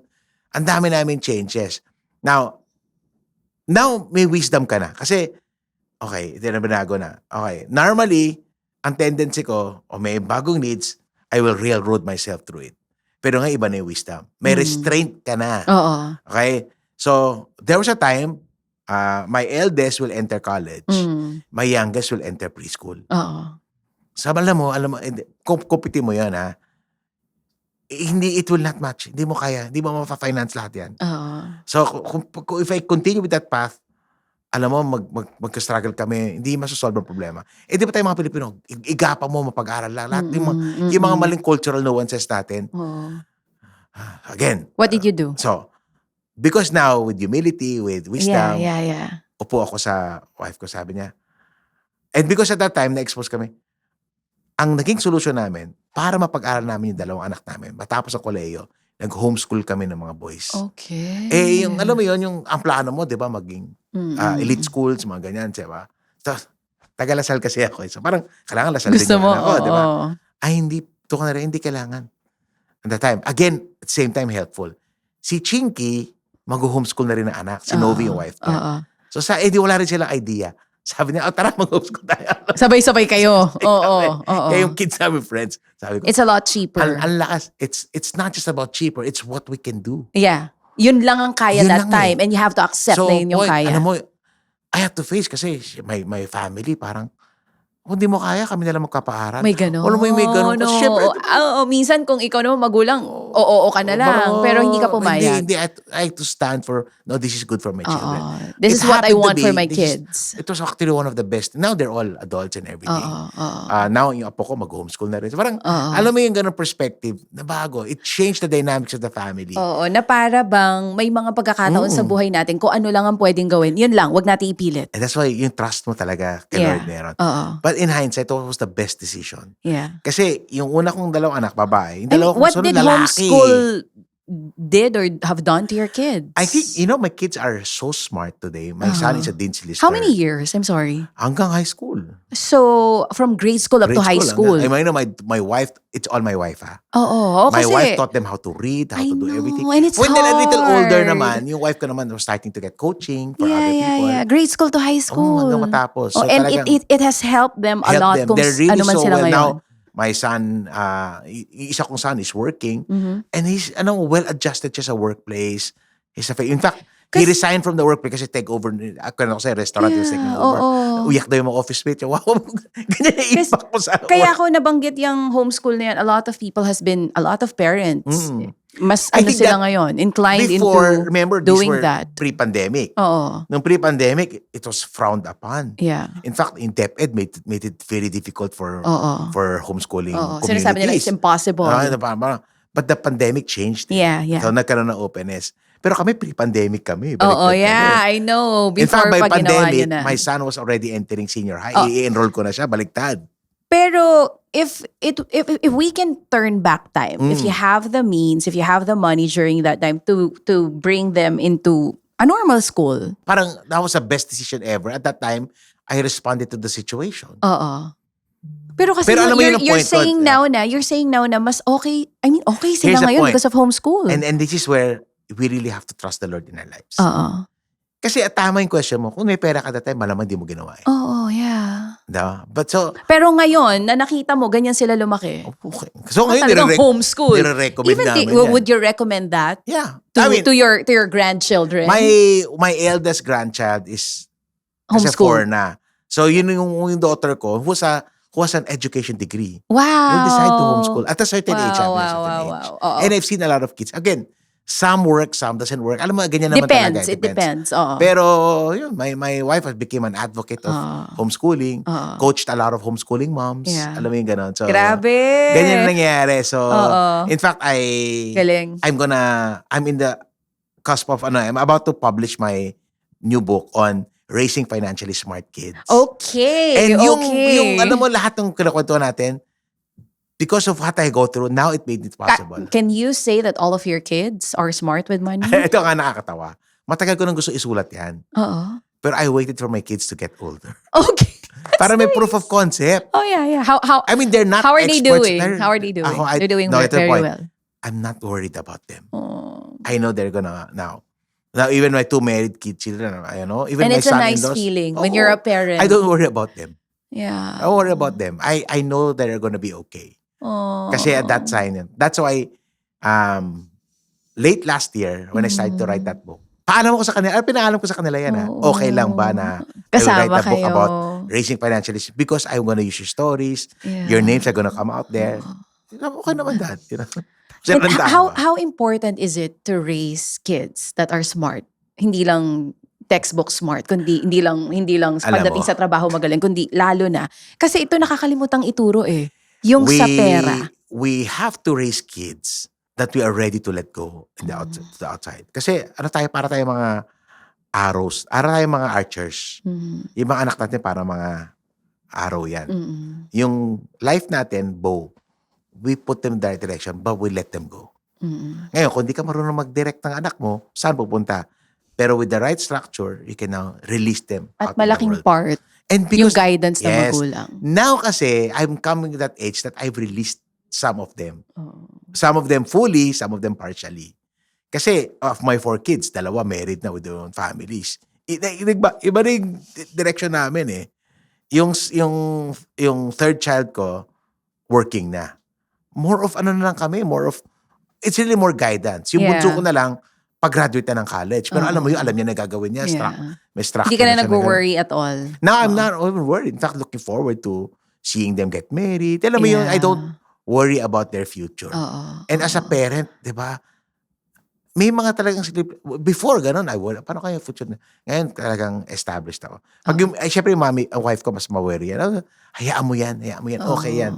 Ang dami namin changes. Now, may wisdom ka na. Kasi, okay, ito na binago na. Okay, normally, ang tendency ko, may bagong needs, I will railroad myself through it. Pero nga, iba na yung wisdom. May restraint ka na. Oo. Okay? So, there was a time, my eldest will enter college. My youngest will enter preschool. Oo. Sabi, alam mo, kumpitin mo yan, ha? It will not match. Hindi mo kaya. Hindi mo mafa-finance lahat yan. Oo. So, kung if I continue with that path, alam mo, magka-struggle kami, hindi masosolve ang problema. Di ba tayo mga Pilipino, igapa mo, mapag-aral lang. Lahat yung mga maling cultural nuances natin. Oo. Again. What did you do? So, because now with humility, with wisdom, Yeah. upo ako sa wife ko, sabi niya. And because at that time, na-expose kami, ang naging solusyon namin, para mapag-aral namin yung dalawang anak namin, matapos ang kolehiyo, nag-homeschool kami ng mga boys. Okay. Yung, alam mo yun, yung ang plano mo, di ba, maging elite schools, mga ganyan, di ba? So, taga-Lasal kasi ako. So, parang, kailangan Lasal din Gusto yung mo, anak ko, di ba? oo. Ay, hindi, ito ka na rin, hindi kailangan. At that time, again, at the same time, helpful. Si Chinky, mag-homeschool na rin ng anak. Si Novi, yung wife niya. So, di wala rin silang idea. Sabi niya, tara, mag-homeschool tayo. Sabay-sabay kayo. Oo. Kaya yung kids namin, friends, sabi ko, It's a lot cheaper. ang lakas. It's not just about cheaper, it's what we can do. Yeah. Yun lang ang kaya Yun that lang time. And you have to accept na yun yung boy, kaya. alam mo, I have to face kasi my family parang, kung di mo kaya, kami nalang magkapaaral. May gano'n. Alam mo yung may gano'n. Kasi syempre, minsan kung ikaw naman magulang, oo ka na lang. Pero hindi ka pumayag. Hindi. I have to stand for, no, this is good for my children. This is what I want for my this kids. It was actually one of the best. Now they're all adults and everything. Now yung apo ko mag-homeschool na rin. So parang, alam mo yung gano'ng perspective na bago. It changed the dynamics of the family. Oo, na para bang may mga pagkakataon sa buhay natin kung ano lang ang pwedeng gawin. Yun lang, wag natin ipilit. And that's why yung trust mo talaga kay Lord meron. But in hindsight, it was the best decision. Yeah. Kasi yung una kong dalawang anak, babae. Yung dalawa kong What sunod, did lalaki. homeschool did or have done to your kids? I think, my kids are so smart today. My son is a Dean's Lister. How many years? I'm sorry. Hanggang high school. So, from grade school up to high school. I mean, my wife, it's all my wife, ha? Oo. My Kasi, wife taught them how to read, how to do everything. And it's When they're a little older hard. naman, yung wife ko naman was starting to get coaching for other people. Yeah. Grade school to high school. Hanggang matapos. So, and talagang it has helped them a lot kung They're really ano man so sila well ngayon. now. My son, isa kong son is working and he's well-adjusted siya sa workplace. In fact, he resigned from the workplace kasi take over. Ako sa restaurant was taking over. Uyak daw yung mga office mate. Wow, ganyan na impact ko sa Kaya ako nabanggit yung homeschool na yan, a lot of parents, mas I think sila that ngayon, inclined before, into remember, these doing were that. pre-pandemic. Oo. Nung pre-pandemic, it was frowned upon. Yeah. In fact, in DepEd made it very difficult for homeschooling communities. Sinasabi nila it's impossible. But the pandemic changed it. Yeah. So nagkaroon ng openness. Pero kami pre-pandemic kami. Oo, Baliktad yeah, kami. I know. In fact, Before by pag ginawa pandemic, niyo na. my son was already entering senior high. I-enroll ko na siya, baliktad. Pero if we can turn back time, if you have the means, if you have the money during that time to bring them into a normal school. Parang that was the best decision ever. At that time, I responded to the situation. Oo. Pero kasi Pero alam mo yun ang you're point saying ko, you're saying now na mas okay, I mean okay sila Here's the ngayon point. because of homeschool. And this is where we really have to trust the Lord in our lives. Oo. Kasi tama yung question mo, kung may pera ka that time, malamang di mo ginawa. Oo, yeah. Diba? But so, Pero ngayon, na nakita mo, ganyan sila lumaki. okay. So ngayon, Talagang homeschool. nire-recommend Even namin yan. would you recommend that Yeah. to, I mean, to your grandchildren? my eldest grandchild is kasi Homeschool. 4 na. So yun yung daughter ko who has an education degree. Wow. Will decide to homeschool at a certain age. Wow. Oo. And I've seen a lot of kids. Again, some work, some doesn't work. Alam mo, ganyan naman talaga. It depends. Oo. Pero yun, my wife has became an advocate of homeschooling, coached a lot of homeschooling moms. Yeah. Alam mo yung ganon. So, Grabe. ganyan nangyayari. So, in fact, Galing. I'm in the cusp of, I'm about to publish my new book on raising financially smart kids. Okay. And yung, okay. alam mo, lahat ng kinukwento natin, because of what I go through, now it made it possible. Can you say that all of your kids are smart with money? Ito nga nakakatawa. Matagal ko nang gusto isulat yan. Oo. Pero I waited for my kids to get older. Okay. Para may proof of concept. Oh yeah. How I mean, they're not how are they experts. doing? How are they doing? They're doing no, ito very yung point. well. I'm not worried about them. Oh. I know they're gonna now. Now, even my 2 married children, even And my it's a nice son-in-laws. feeling when you're a parent. I don't worry about them. Yeah. I don't worry about them. I know they're gonna be okay. Oh. Kasi at that sign, that's why late last year when I started to write that book, paalam ko sa kanila, pinaalam ko sa kanila yan okay lang ba na I will write a book kayo. about raising financially because I'm gonna use your stories, your names are gonna come out there. Okay naman that. But how important is it to raise kids that are smart? Hindi lang textbook smart, kundi hindi lang pagdating sa trabaho magaling, kundi lalo na. Kasi ito nakakalimutang ituro Yung sa pera. We have to raise kids that we are ready to let go in the outside. Kasi para tayo mga arrows. Para tayo mga archers. Yung mga anak natin para mga arrow yan. Yung life natin, bow. We put them in the right direction, but we let them go. Ngayon, kung di ka marunong mag-direct ng anak mo, saan pupunta? Pero with the right structure, you can now release them At out in the malaking world. part, And yung because, guidance ng yes, magulang. now kasi, I'm coming to that age that I've released some of them. Some of them fully, some of them partially. Kasi of my 4 kids, 2 married na with their own families. Iba na yung direction namin eh. Yung third child ko, working na. More of ano na lang kami, it's really more guidance. Yung bunso ko na lang, pag-graduate na ng college. Pero alam mo yun, alam niya na gagawin niya. May structure. Hindi ka na siya nag-worry at all. Now, I'm not even worried. In fact, looking forward to seeing them get married. Alam mo yun, I don't worry about their future. And as a parent, di ba, may mga talagang before ganun, I worry, paano kaya future na? Ngayon, talagang established ako. Siyempre, yung wife ko, mas ma-worry yan. Hayaan mo yan. Okay yan.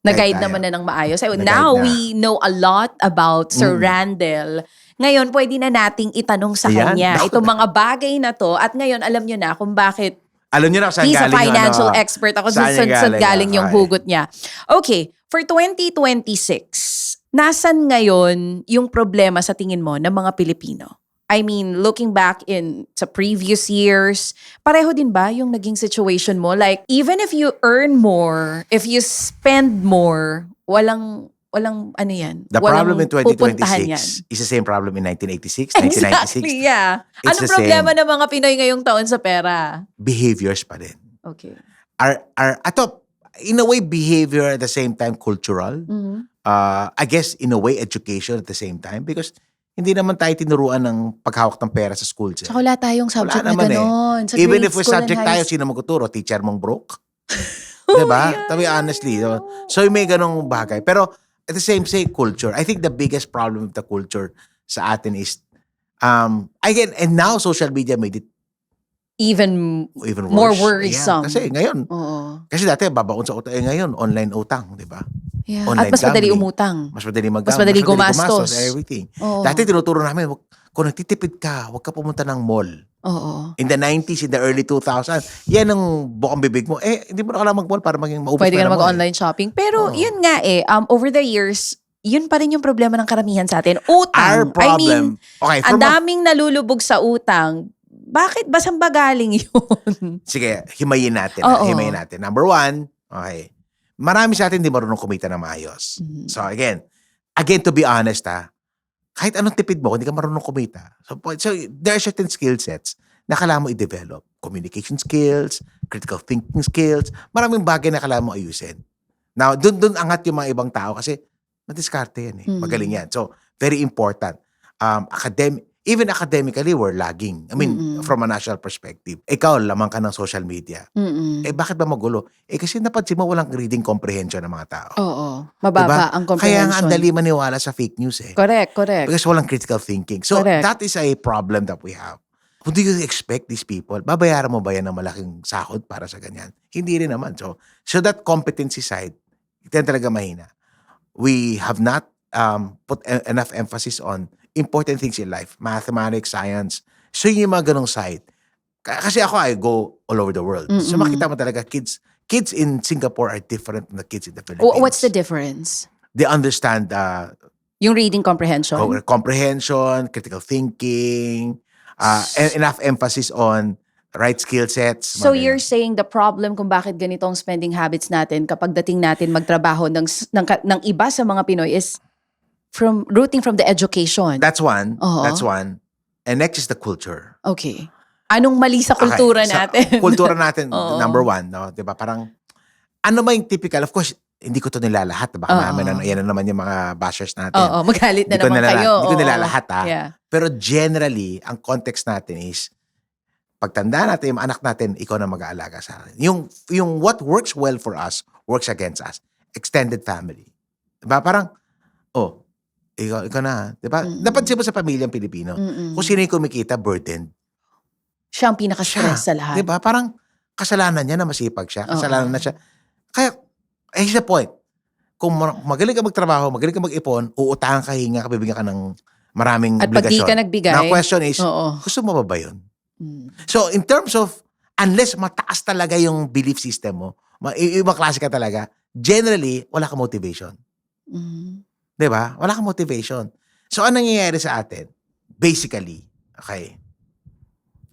Nag-guide naman na ng maayos. Now, we know a lot about Sir Randel. Ngayon, pwede na nating itanong sa kanya itong mga bagay na to. At ngayon, alam nyo na kung bakit alam niyo na saan he's a galing financial expert. Ako saan galing yung hugot niya. Okay, for 2026, nasan ngayon yung problema sa tingin mo ng mga Pilipino? I mean, looking back sa previous years, pareho din ba yung naging situation mo? Like, even if you earn more, if you spend more, walang ano yan. The walang problem in pupuntahan yan. 2026 is the same problem in 1986, 1996. Exactly, yeah. It's Anong the problema ng mga Pinoy ngayong taon sa pera? Behaviors pa din. Okay. In a way, behavior at the same time cultural. I guess, in a way, education at the same time. Because hindi naman tayo tinuruan ng paghawak ng pera sa schools. Saka wala tayong subject na naman ganon. Sa Even grade if we school and subject high tayo, sino magtuturo? Teacher mong broke? Diba? To be honestly. So, may ganong bagay. Pero, at the same culture. I think the biggest problem with the culture sa atin is, again, and now social media made it even worse. more worrisome. Yeah, kasi ngayon, kasi dati babaon sa utang. Ngayon, online utang, di ba? Yeah. Online At mas madali gambling. umutang. Mas madali Mas madali gumastos. Everything. Oo. Dati tinuturo namin, kung nagtitipid ka, huwag ka pumunta ng mall. Oo. In the 90s, in the early 2000s, yan ang bukang bibig mo. Hindi mo na kailangan mag-mall para maging maubos Pwede ka na mo. mag-online shopping. Pero yun nga over the years, yun pa rin yung problema ng karamihan sa atin. Utang. Our problem. I mean, ang daming nalulubog sa utang. Bakit ba saan ba galing yun? Sige, himayin natin. Oo. Himayin natin. Number 1, okay. Marami sa atin di marunong kumita na maayos. So again, to be honest kahit anong tipid mo, hindi ka marunong kumita. So there are certain skill sets na kailangan mo i-develop. Communication skills, critical thinking skills, maraming bagay na kailangan mo ayusin. Now, dun angat yung mga ibang tao kasi madiskarte yan eh. Magaling yan. So, very important. Even academically, we're lagging. I mean, from a national perspective. Ikaw, lamang ka ng social media. Bakit ba magulo? Kasi napansin mo walang reading comprehension ng mga tao. Oo. Mababa ang comprehension. Kaya nga ang dali maniwala sa fake news eh. Correct. Because walang critical thinking. So, that is a problem that we have. Who do you expect these people? Babayaran mo ba yan ng malaking sahod para sa ganyan? Hindi rin naman. So that competency side, ito talaga mahina. We have not put enough emphasis on important things in life. Mathematics, science. So yung mga ganong side. Kasi I go all over the world. So makita mo talaga, kids in Singapore are different from the kids in the Philippines. What's the difference? They understand yung reading comprehension? Comprehension, critical thinking, and enough emphasis on right skill sets. So you're saying the problem kung bakit ganito ang spending habits natin kapag dating natin magtrabaho ng iba sa mga Pinoy is rooting from the education. That's one. Oo. That's one. And next is the culture. Okay. Anong mali sa kultura natin? Kultura natin, Oo. number 1. No? Diba? Parang, ano ba yung typical? Of course, hindi ko to nilalahat. Baka yan na naman yung mga bashers natin. Oo, magalit na naman kayo. Hindi ko nilalahat Yeah. Pero generally, ang context natin is, pagtanda natin, yung anak natin, ikaw na mag-aalaga sa akin. Yung what works well for us, works against us. Extended family. Diba? Parang, ikaw na. Diba? Napansin mo sa pamilyang Pilipino, kung sino yung kumikita, burdened. Siya ang pinaka-stress sa lahat. Diba? Parang kasalanan niya na masipag siya. Kasalanan na siya. Kaya, here's the point. kung magaling ka magtrabaho, magaling ka mag-ipon, uutangan ka, hinga ka, bibigyan ka ng maraming At pag di obligasyon. ka nagbigay, Now, question is, oo. gusto mo ba ba yun? Mm. So, in terms of, unless mataas talaga yung belief system mo, ibang klase ka talaga, generally, wala ka motivation. Mm. 'Di ba? Wala kang motivation. So, anong nangyayari sa atin? Basically, okay,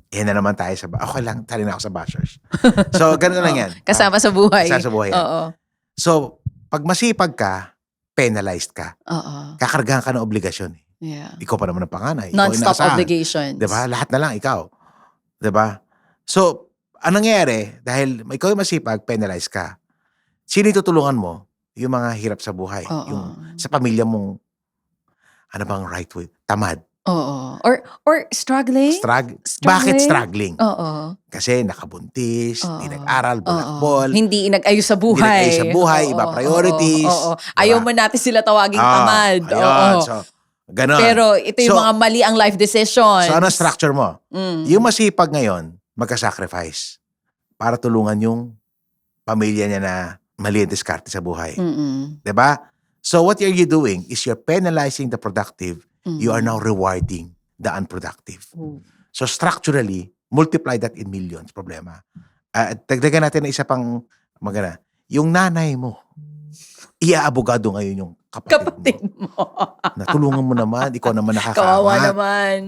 yan na naman tayo sa, okay lang, tali na ako sa bashers. So, ganun lang yan. Kasama sa buhay. Kasama sa buhay yan. Oo. So, pag masipag ka, penalized ka. Oo. Kakargahan ka ng obligasyon. Yeah. Ikaw pa naman ang panganay. Non-stop Ikaw obligations. 'di ba? Lahat na lang ikaw. 'Di ba? So, anong nangyayari? Dahil ikaw ay masipag, penalize ka. Sino yung tutulungan mo? Yung mga hirap sa buhay. Oo. Yung sa pamilya mong, ano bang right way? Tamad. Oo. Or struggling? Bakit struggling? Oo. Kasi nakabuntis, Oo. hindi nag-aral, Oo. bulakbol. Hindi nag-ayos sa buhay. Hindi nag-ayos sa buhay, Oo, iba oo, priorities. Oo. Diba? Ayaw mo natin sila tawaging tamad. Ayun. Oo. So, ganon. Pero ito yung So, mga mali ang life decisions. So, ano structure mo? Mm. Yung masipag ngayon, magka-sacrifice para tulungan yung pamilya niya na mali ang diskarte sa buhay. Mm-mm. 'Di ba? So what are you doing is you're penalizing the productive, you are Mm. now rewarding the unproductive. Ooh. So structurally, multiply that in millions, problema. Dagdagan natin na isa pang magana. Yung nanay mo, iaabogado ngayon yung kapatid mo. Natulungan mo naman, ikaw naman Kawawa nakakaangat. naman.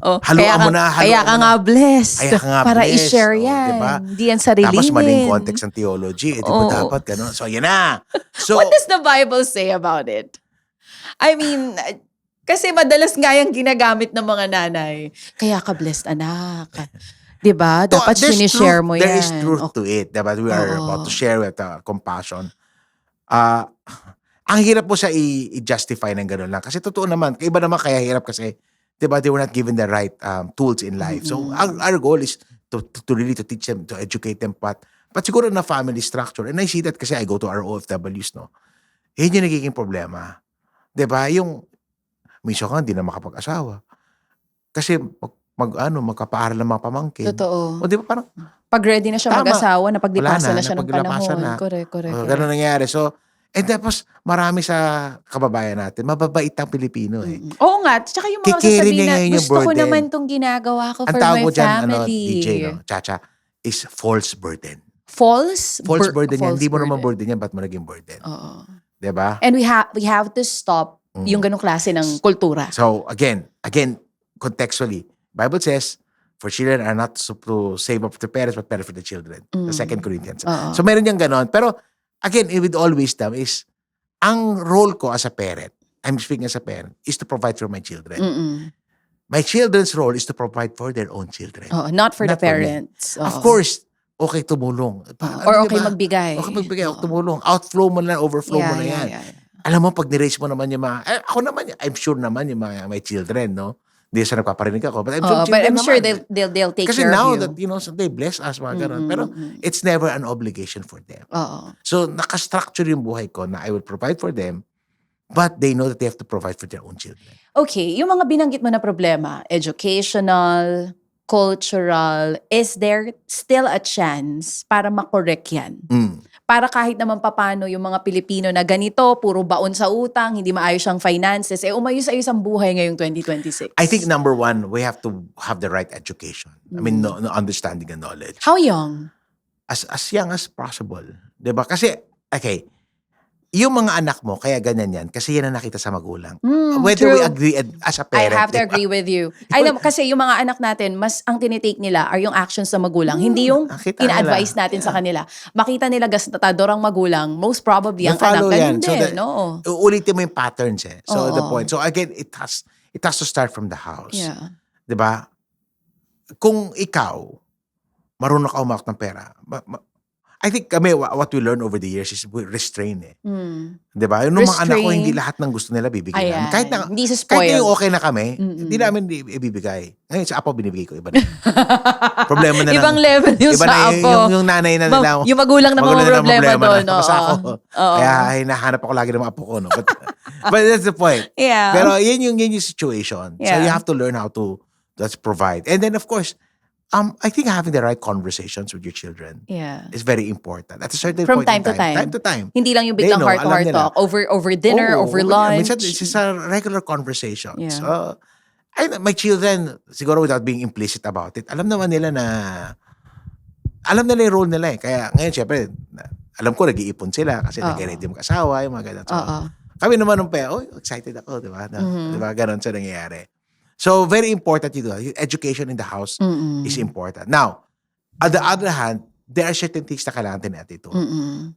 Oh, Haluan mo na, kaya haluan ka mo nga blessed. Kaya ka nga para blessed. i-share Oh, yan. diba? Hindi yan sarilinin. Tapos maling context ng theology. Di ba Oo. dapat gano'n? So, yan na. So, What does the Bible say about it? I mean, kasi madalas nga yung ginagamit ng mga nanay. Kaya ka blessed, anak. Diba? Dapat there's sinishare truth. mo yan. There is truth to it. Diba? We are Oo. about to share with compassion. Ang hirap po siya i-justify ng gano'n lang. Kasi totoo naman, iba naman kaya hirap kasi, diba, they were not given the right tools in life. So, our goal is to really to teach them, to educate them, but siguro na family structure. And I see that kasi I go to our OFWs, no? Yun yung nagiging problema. Diba? Yung, minsan ka, hindi na makapag-asawa. Kasi, magkapaaral ng mga pamangkin. Totoo. O, di ba, parang, Pag ready na siya Tama. mag-asawa, napaglipasan Wala na siya ng napaglipasan panahon. na. Correct. Ganun nangyayari. So, and tapos, marami sa kababayan natin, mababait ang Pilipino eh. Mm-mm. Oo nga. Tsaka yung mga Kikiri sasabihin niya na, ngayon yung gusto ko burden. naman itong ginagawa ko Ang for tawag my mo dyan, family. DJ, no? Chacha, is false burden. False? False burden yan. false Hindi mo naman burden yan, ba't mo naging burden? Oo. Diba? And we have to stop yung ganong klase ng kultura. So, again, contextually, Bible says, for children are not to save up the parents, but parents for the children. The 2 Corinthians. Oo. So, meron niyang ganon. Pero, again, with all wisdom is, ang role ko as a parent, I'm speaking as a parent, is to provide for my children. Mm-mm. My children's role is to provide for their own children. Oo, not for the Not for me. parents. Oo. Of course, okay tumulong. Or Ano, okay diba? magbigay. Okay magbigay, Oo. okay tumulong. Outflow mo na, overflow mo na yan. Yeah. Alam mo, pag niraise mo naman yung mga, ako naman, I'm sure naman yung mga my children, no? Hindi sa nagpaparinig ako, but I'm sure Oo, but children I'm sure naman. they'll take Kasi care now of you. that, so they bless us, mga ganun. Pero it's never an obligation for them. Oo. So, nakastructure yung buhay ko na I will provide for them, but they know that they have to provide for their own children. Okay, yung mga binanggit mo na problema, educational, cultural, is there still a chance para makorek yan? Para kahit naman papano yung mga Pilipino na ganito, puro baon sa utang, hindi maayos ang finances, umayos-ayos ang buhay ngayong 2026. I think number one, we have to have the right education. I mean, no understanding and knowledge. How young? As young as possible. 'Di ba? Kasi, okay, yung mga anak mo, kaya ganyan yan, kasi yan ang nakita sa magulang. Whether true. we agree as a I parent. have to diba? agree with you. Alam, kasi yung mga anak natin, mas ang tinitake nila are yung actions sa magulang. Hindi yung nakita ina-advise nila. natin sa kanila. Makita nila gastador ang magulang, most probably ang anak follow ganun yan. So din. Oo. Uulitin mo yung patterns eh. So Oo. the point. So again, it has to start from the house. Yeah. 'Di ba? Kung ikaw, marunong ka umawak ng pera, I think kami, what we learn over the years is we restrain eh. Mm. 'Di ba? Yung mga anak ko, Restrain. hindi lahat ng gusto nila bibigyan Ayan. namin. Kahit na, Hindi sa kahit spoiled. na yung okay na kami, hindi namin ibibigay. Ngayon sa apo, binibigay ko. Iba na. Problema na Ibang level yung iba sa na apo. yung nanay na nila. Yung magulang na mga problema doon. na. Basta ako. Oo. Kaya hinahanap ako lagi ng mga apo ko. No? But that's the point. Yeah. Pero yun yung situation. So Yeah. you have to learn how to provide. And then of course, I think having the right conversations with your children Yeah. is very important. At a certain From point time in to time. time to time. Hindi lang yung They biglang know, heart-to-heart alam nila. talk. Over dinner, Oo, over yeah, lunch. minsan, it's just a regular conversation. Yeah. So, my children, siguro without being implicit about it, alam naman nila na, alam nila yung role nila eh. Kaya ngayon, syempre, alam ko, nag-iipon sila kasi nag-ready mag-asawa, yung mga ganun. So, kami naman nung excited ako, di ba? Di ba? Ganun sa nangyayari. So, very important yun. Education in the house is important. Now, on the other hand, there are certain things na kailangan din natin ito.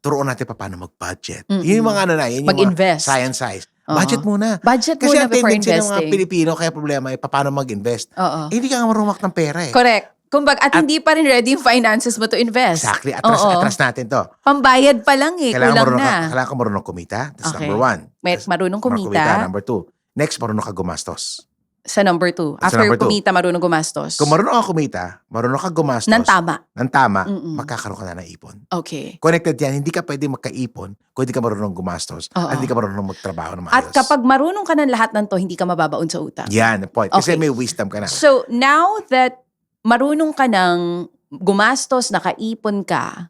Turuan natin pa paano mag-budget. Yun yung mga yun yung Mag-invest. mga science. Budget muna. Budget Kasi muna ang before tendency ng mga investing. Pilipino, kaya problema ay paano mag-invest. Hindi ka nga marumak ng pera eh. Correct. Kumbaga, at hindi pa rin ready yung finances mo to invest. Exactly. Atras natin to. Pambayad pa lang eh. Kulang na. Kailangan ka marunong kumita. That's Okay. number one. Marunong kumita. Number two. Next, marunong ka gumastos. Sa number 2. Sa After number two. kumita, marunong gumastos. Kung marunong ka kumita, marunong ka gumastos. Nang tama. Magkakaroon ka na ng ipon. Okay. Connected yan, hindi ka pwede magkaipon kung hindi ka marunong gumastos at hindi ka marunong magtrabaho ng maayos. At kapag marunong ka ng lahat ng to, hindi ka mababaon sa utang. Yan, the point. Kasi Okay. may wisdom ka na. So, now that marunong ka ng gumastos, nakaipon ka,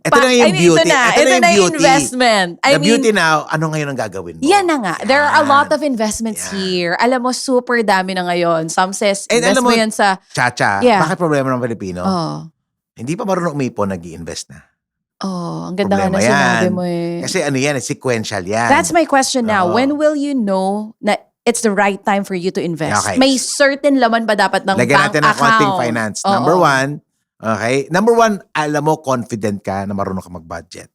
Ito na yung beauty. Ito na yung investment. The beauty now, ano ngayon ang gagawin mo? Yan na nga. There are a lot of investments Yan. here. Alam mo, super dami na ngayon. Some says, And invest alam mo mo, yan sa... Chacha, Yeah. bakit problema ng Pilipino? Oh, Hindi pa marunong umipon, nag-i-invest na. ang ganda nga na Problema sinabi yan. mo eh. Kasi ano yan, sequential yan. That's my question now. Oo. When will you know na it's the right time for you to invest? Okay. May certain laman ba dapat ng Lagyan bank natin ng account? konting finance. Oo. Number one, okay? Number one, alam mo, confident ka na marunong ka mag-budget.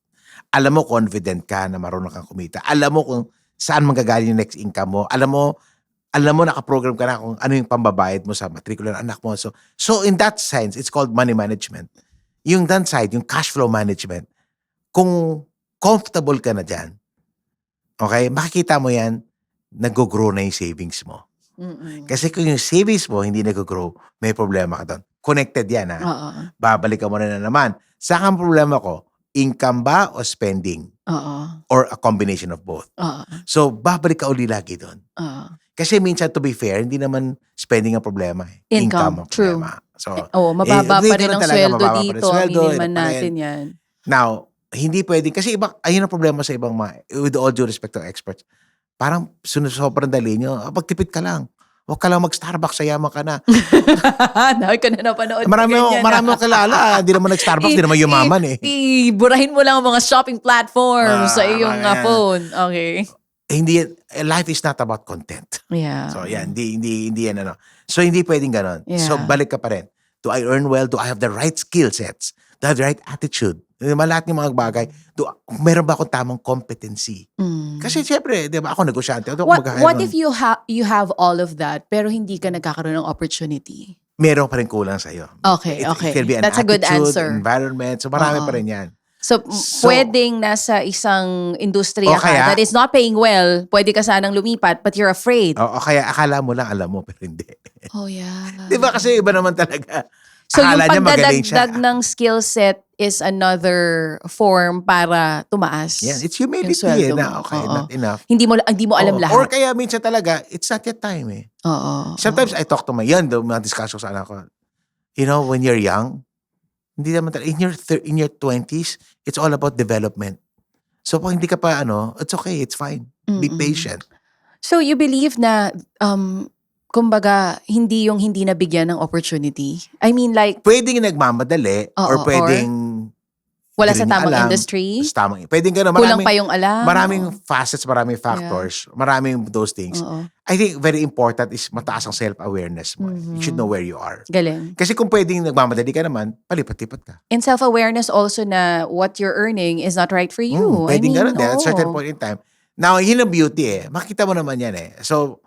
Alam mo, confident ka na marunong kang kumita. Alam mo kung saan manggagaling yung next income mo. Alam mo, nakaprogram ka na kung ano yung pambabayad mo sa matrikula ng anak mo. So in that sense, it's called money management. Yung that side, yung cash flow management, kung comfortable ka na dyan, okay, makikita mo yan, nag-grow na yung savings mo. Kasi kung yung savings mo hindi nag-grow, may problema ka doon. Connected yan ha. Oo. Babalik ka mo na naman. Saan ang problema ko? Income ba o spending? Oo. Or a combination of both? Oo. So, babalik ka uli lagi doon. Oo. Kasi minsan, to be fair, hindi naman spending ang problema. Income, ang true. problema. So, mababa pa rin ganun ang talaga, sweldo mababa pa rin dito. sweldo, Aminin man iba pa rin. natin yan. Now, hindi pwedeng, kasi ayun ang problema sa ibang with all due respect to experts, parang sobrang dali nyo, magtipid ka lang. Huwag ka lang mag-Starbucks, sayaman ka na. Dahil ko na napanood. Marami akong kilala, hindi naman nag-Starbucks, hindi naman yumaman eh. Iburahin mo lang ang mga shopping platforms sa iyong mga yan. phone. Okay. Hindi, life is not about content. Yeah. So, yan, hindi yan ano. So, hindi pwedeng ganon. Yeah. So, balik ka pa rin. Do I earn well? Do I have the right skill sets? Do I have the right attitude? Lahat ng mga bagay. Meron ba akong tamang competency? Kasi syempre, di ba, ako negosyante. What if you have all of that pero hindi ka nagkakaroon ng opportunity? Meron pa rin kulang sa'yo. Okay, It okay. can be an That's a good attitude, answer. environment. So, marami pa rin yan. So, pwedeng nasa isang industriya O kaya- ka that is not paying well, pwede ka sanang lumipat but you're afraid. O kaya akala mo lang alam mo, pero hindi. Oh, yeah. Di ba kasi iba naman talaga. So, yung Akala niya magaling siya. pagdadagdag ng skill set is another form para tumaas. Yan, it's yung humility sweldo na. mo. Okay, Oo. not enough. Hindi mo alam Oo. lahat. Or kaya minsan talaga, it's not yet time eh. Oo. Sometimes I talk to mga discussion sa anak ko. You know, when you're young, hindi naman talaga, in your 20s, it's all about development. So pag hindi ka pa it's okay, it's fine. Be patient. So, you believe na, kumbaga, hindi nabigyan ng opportunity? I mean, like, Pwedeng nagmamadali Oo, or pwedeng wala hindi sa rin tamang alam. industry? Pwedeng gano'n. Kulang pa yung alam? Maraming facets, maraming factors, maraming those things. Oo. I think very important is mataas ang self-awareness mo. You should know where you are. Galing. Kasi kung pwedeng nagmamadali ka naman, palipat-lipat ka. And self-awareness also na what you're earning is not right for you. Pwedeng gano'n din at a certain oo. point in time. Now, yun ang beauty eh. Makita mo naman yan eh. So,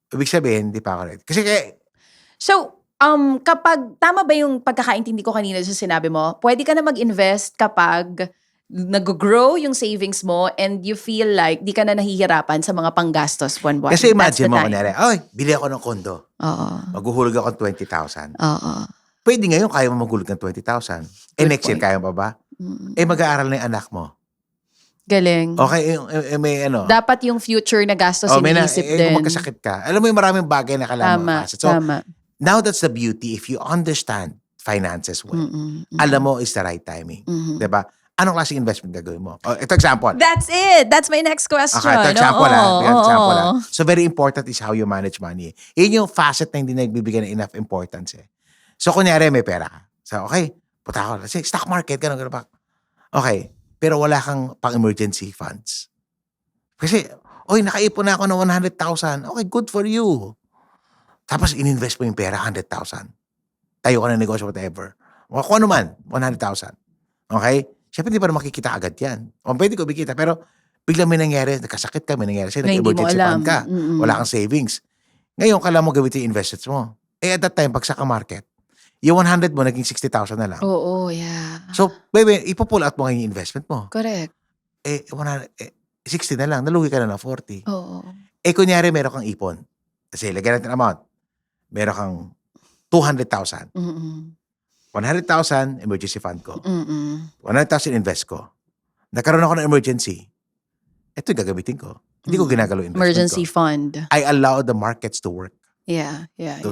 ibig sabihin, hindi pa ako ready. Kasi So, kapag, tama ba yung pagkakaintindi ko kanina sa sinabi mo, pwede ka na mag-invest kapag nag-grow yung savings mo and you feel like di ka na nahihirapan sa mga panggastos buwan-buwan. Kasi That's the imagine mo, time. kunyari, bili ako ng kondo. Oo. Maghuhulog ako ng 20,000. Oo. Pwede ngayon, kaya mo maghulog ng 20,000. Good Next year, point. kaya mo ba? Mm. Mag-aaral na yung anak mo. Galing. Okay, may Dapat yung future na gastos may iniisip kung din. magkasakit ka. Alam mo yung maraming bagay na kailangan mo Tama, makasat. So, tama. Now that's the beauty. If you understand finances well, alam mo is the right timing. Diba? Anong klaseng investment gagawin mo? Oh, ito example. That's it. That's my next question. Okay, ito example Oo, Ito example oo. So very important is how you manage money. Yun yung facet na hindi nagbibigyan ng enough importance eh. So kunyari may pera ka. So okay, puta ako. Kasi stock market, ganun pa. Okay, pero wala kang pang-emergency funds. Kasi, nakaipon na ako ng 100,000. Okay, good for you. Tapos ininvest mo yung pera, 100,000. Tayo ka ng negosyo, whatever. O kung ano man, 100,000. Okay? Siyempre, hindi pa na makikita agad yan. O pwede ko bikita, pero biglang may nangyari, nagkasakit ka, may nangyari sa'yo, Na hindi mo nag-emergency alam. fund ka, wala kang savings. Ngayon, kailangan mo gamitin yung investments mo. At that time, pag sa market, yung 100 mo, naging 60,000 na lang. Oo, yeah. So, baby, ipo-pull out mo ngayon yung investment mo. Correct. 60 na lang, nalugi ka na ng 40. Oo. Kunyari, meron kang ipon. Kasi, lagyan natin amount. Meron kang 200,000. 100,000, emergency fund ko. 100,000 invest ko. Nagkaroon ako ng emergency. Ito yung gagamitin ko. Hindi ko ginagalaw yung investment Emergency ko. fund. I allow the markets to work. Yeah.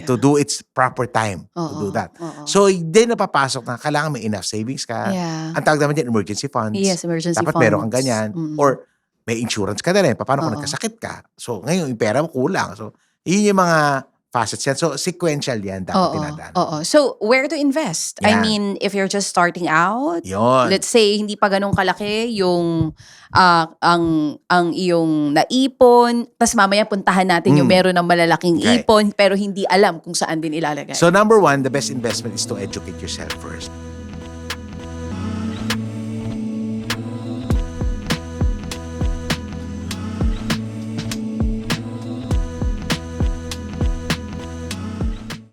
To do its proper time. To do that. So, hindi napapasok na kailangan may enough savings ka. Yeah. Ang tawag naman dyan, emergency funds. Yes, emergency Dapat funds. meron kang ganyan. Or may insurance ka na rin. Paano kung Oo. nagkasakit ka? So, ngayon, yung pera mo kulang. So, yun yung mga facets yan. So, sequential yan. Dapat tinadaan. Oo. So, where to invest? I Yan. mean, if you're just starting out, Yun. let's say, hindi pa ganun kalaki yung ang iyong naipon, tas mamaya puntahan natin yung meron ng malalaking Okay. ipon, pero hindi alam kung saan din ilalagay. So, number one, the best investment is to educate yourself first.